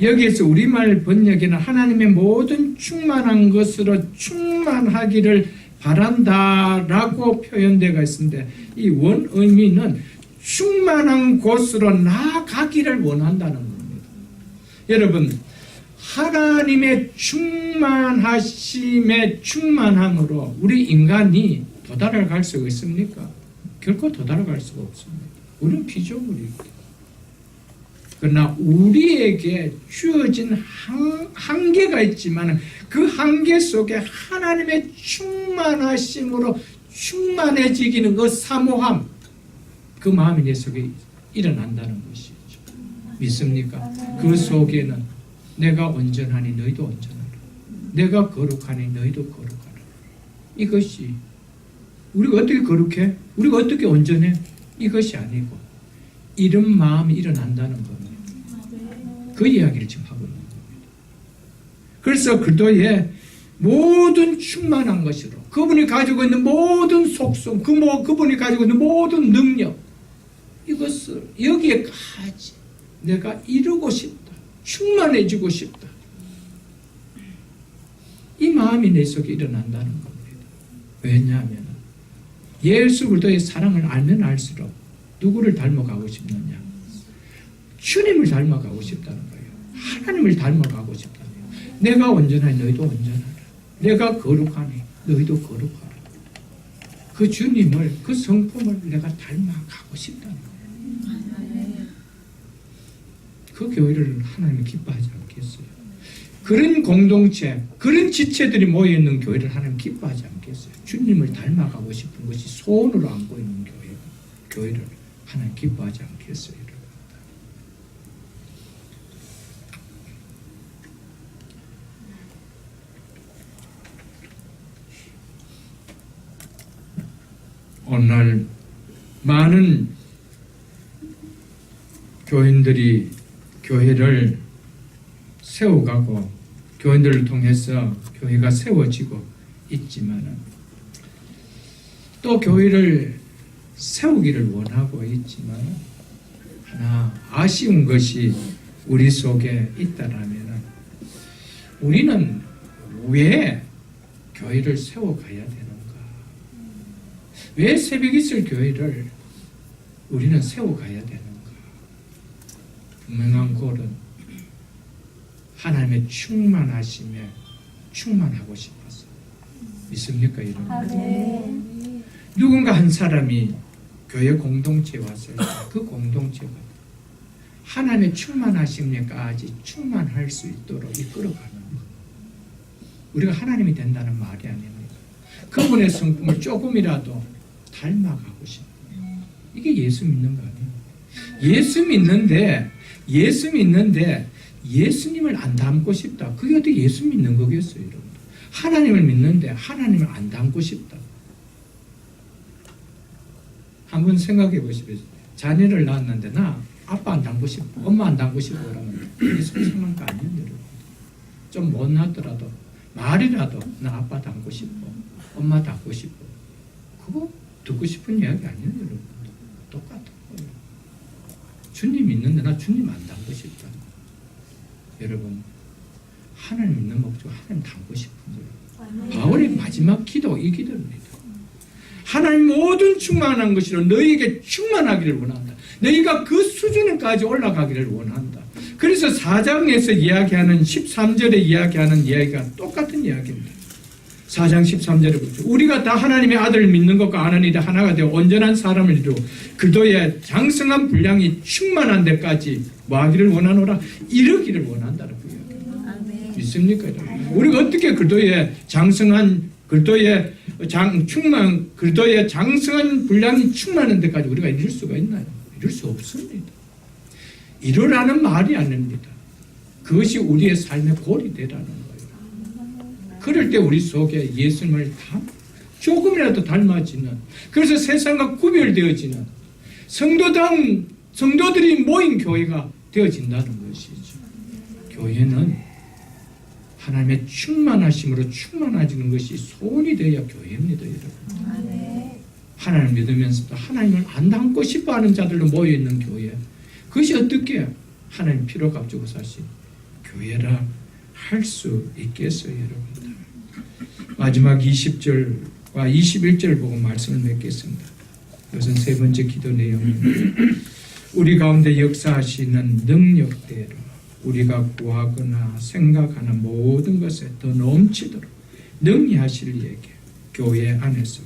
여기에서 우리말 번역에는 하나님의 모든 충만한 것으로 충만하기를 바란다라고 표현되어 있습니다. 이 원 의미는 충만한 곳으로 나아가기를 원한다는 겁니다. 여러분, 하나님의 충만하심의 충만함으로 우리 인간이 도달할 수가 있습니까? 결코 도달할 수가 없습니다. 우리는 피조물이기. 그러나 우리에게 주어진 한계가 있지만 그 한계 속에 하나님의 충만하심으로 충만해지기는 그 사모함, 그 마음이 내 속에 일어난다는 것이죠. 믿습니까? 그 속에는 내가 온전하니 너희도 온전하라. 내가 거룩하니 너희도 거룩하라. 이것이 우리가 어떻게 거룩해? 우리가 어떻게 온전해? 이것이 아니고 이런 마음이 일어난다는 겁니다. 그 이야기를 지금 하고 있는 겁니다. 그래서 그리스도의 모든 충만한 것으로 그분이 가지고 있는 모든 속성, 그분이 가지고 있는 모든 능력, 이것을 여기에까지 내가 이루고 싶다. 충만해지고 싶다. 이 마음이 내 속에 일어난다는 겁니다. 왜냐하면 예수 그리스도의 사랑을 알면 알수록 누구를 닮아가고 싶느냐? 주님을 닮아가고 싶다는 거예요. 하나님을 닮아가고 싶다는 거예요. 내가 온전하니 너희도 온전하라. 내가 거룩하니 너희도 거룩하라. 그 주님을, 그 성품을 내가 닮아가고 싶다는 거예요. 그 교회를 하나님이 기뻐하지 않겠어요? 그런 공동체, 그런 지체들이 모여있는 교회를 하나님 기뻐하지 않겠어요? 주님을 닮아가고 싶은 것이 소원으로 안고 있는 교회를 하나님 기뻐하지 않겠어요? 오늘 많은 교인들이 교회를 세워가고 교인들을 통해서 교회가 세워지고 있지만 또 교회를 세우기를 원하고 있지만 하나 아쉬운 것이 우리 속에 있다라면 우리는 왜 교회를 세워가야 되는가? 왜 새벽 이슬 교회를 우리는 세워가야 되는가? 분명한 골은 하나님의 충만하심에 충만하고 싶어서. 믿습니까, 여러분? 누군가 한 사람이 교회 공동체에 왔을 때 그 공동체가 하나님의 충만하심에까지 충만할 수 있도록 이끌어가는 것. 우리가 하나님이 된다는 말이 아닙니다. 그분의 성품을 조금이라도 닮아가고 싶어요. 이게 예수 믿는 거 아니에요? 예수 믿는데 예수님을 안 닮고 싶다. 그게 어떻게 예수 믿는 거겠어요, 여러분? 하나님을 믿는데 하나님을 안 닮고 싶다. 한번 생각해 보십시오. 자녀를 낳았는데 나 아빠 안 닮고 싶어, 엄마 안 닮고 싶어 그러면 이게 속상한 거 아니에요, 여러분? 좀 못났더라도 말이라도 나 아빠 닮고 싶어, 엄마 닮고 싶어. 그거 듣고 싶은 이야기 아니에요, 여러분? 똑같은 거예요. 주님 믿는데 나 주님 안 닮고 싶다. 여러분, 하나님 믿는 목적 하나님 닮고 싶은 거예요. 바울의 마지막 기도 이 기도입니다. 하나님 모든 충만한 것이로 너희에게 충만하기를 원한다. 너희가 그 수준까지 올라가기를 원한다. 그래서 4장에서 이야기하는 13절에 이야기하는 이야기가 똑같은 이야기입니다. 4장 13절에 보죠. 우리가 다 하나님의 아들을 믿는 것과 아는 일이 하나가 되어 온전한 사람을 이루고 그도의 장성한 분량이 충만한 데까지 뭐하기를 원하노라? 이르기를 원한다는 거예요. 믿습니까? 우리가 어떻게 그도의 장성한 분량이 충만한 데까지 우리가 이룰 수가 있나요? 이룰 수 없습니다. 이루라는 말이 아닙니다. 그것이 우리의 삶의 골이 되라는 거예요. 그럴 때 우리 속에 예수님을 조금이라도 닮아지는, 그래서 세상과 구별되어지는 성도들이 모인 교회가 되어진다는 것이죠. 교회는 하나님의 충만하심으로 충만해지는 것이 소원이 되어야 교회입니다, 여러분. 하나님을 믿으면서도 하나님을 안 닮고 싶어하는 자들로 모여있는 교회, 그것이 어떻게 하나님 피로 값주고 사신 교회라 할 수 있겠어요, 여러분들. 마지막 20절과 21절 보고 말씀을 맺겠습니다. 이것은 세 번째 기도 내용입니다. 우리 가운데 역사하시는 능력대로 우리가 구하거나 생각하는 모든 것에 더 넘치도록 능히하실 이에게 교회 안에서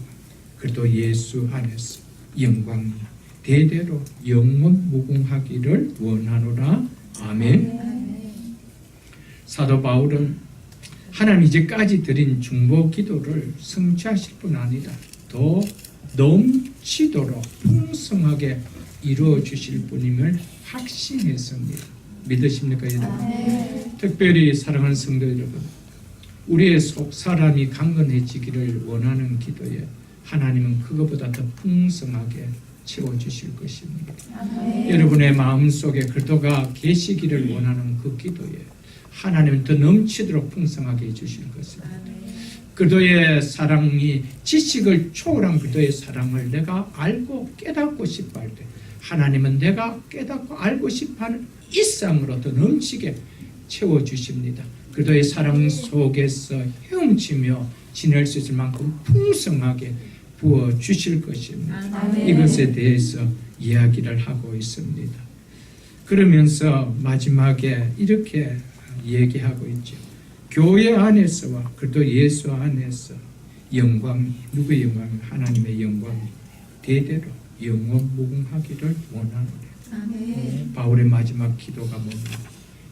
그리고 예수 안에서 영광이 대대로 영원 무궁하기를 원하노라. 아멘. 사도 바울은 하나님 이제까지 드린 중보 기도를 성취하실 뿐 아니라 더 넘치도록 풍성하게 이루어 주실 분임을 확신했습니다. 믿으십니까, 여러분? 특별히 사랑하는 성도 여러분, 우리의 속 사람이 강건해지기를 원하는 기도에 하나님은 그것보다 더 풍성하게 채워주실 것입니다. 여러분의 마음속에 그리스도가 계시기를 원하는 그 기도에 하나님은 더 넘치도록 풍성하게 해주실 것입니다. 그리스도의 사랑이 지식을 초월한 그리스도의 사랑을 내가 알고 깨닫고 싶어 할 때 하나님은 내가 깨닫고 알고 싶어하는 이상으로 더 넘치게 채워주십니다. 그리스도의 사랑 속에서 헤엄치며 지낼 수 있을 만큼 풍성하게 부어주실 것입니다. 이것에 대해서 이야기를 하고 있습니다. 그러면서 마지막에 이렇게 얘기하고 있죠. 교회 안에서와 그리스도 예수 안에서 영광이, 누구의 영광이? 하나님의 영광이 대대로 영원 무궁하기를 원하노라. 바울의 마지막 기도가 뭡니까?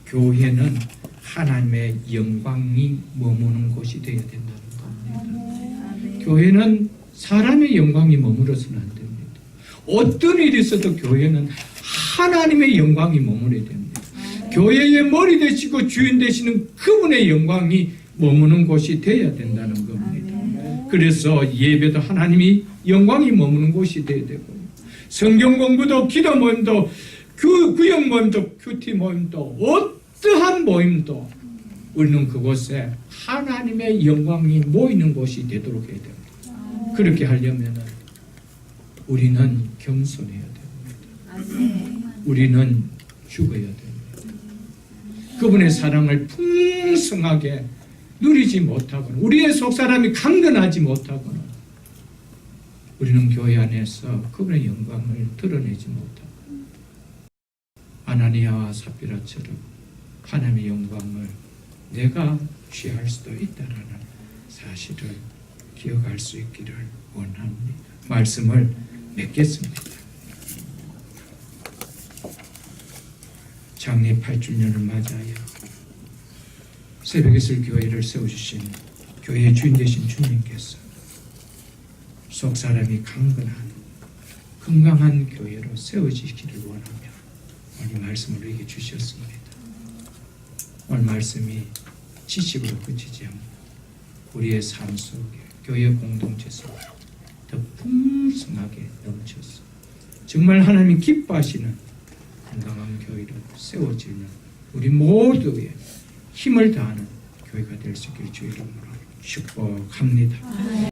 교회는 하나님의 영광이 머무는 곳이 되어야 된다는 겁니다. 교회는 사람의 영광이 머무러서는 안 됩니다. 어떤 일이 있어도 교회는 하나님의 영광이 머무러야 됩니다. 교회의 머리 되시고 주인 되시는 그분의 영광이 머무는 곳이 되어야 된다는 겁니다. 그래서 예배도 하나님이 영광이 머무는 곳이 되어야 되고, 성경 공부도 기도 모임도 구역 모임도 큐티 모임도 어떠한 모임도 우리는 그곳에 하나님의 영광이 모이는 곳이 되도록 해야 됩니다. 그렇게 하려면 우리는 겸손해야 됩니다. 우리는 죽어야 됩니다. 그분의 사랑을 풍성하게 누리지 못하거나 우리의 속사람이 강건하지 못하거나 우리는 교회 안에서 그분의 영광을 드러내지 못하고 아나니아와 삽비라처럼 하나님의 영광을 내가 취할 수도 있다라는 사실을 기억할 수 있기를 원합니다. 말씀을 맺겠습니다. 장례 8주년을 맞아요. 새벽에슬 교회를 세워주신 교회의 주인 되신 주님께서 속 사람이 강건한 건강한 교회로 세워지기를 원하며 오늘 말씀을 우리에게 주셨습니다. 오늘 말씀이 지식으로 그치지 않고 우리의 삶 속에 교회 공동체 속에 더 풍성하게 넘쳐서 정말 하나님이 기뻐하시는 건강한 교회로 세워지는 우리 모두의 힘을 다하는 교회가 될 수 있기를 주의 이름으로 축복합니다.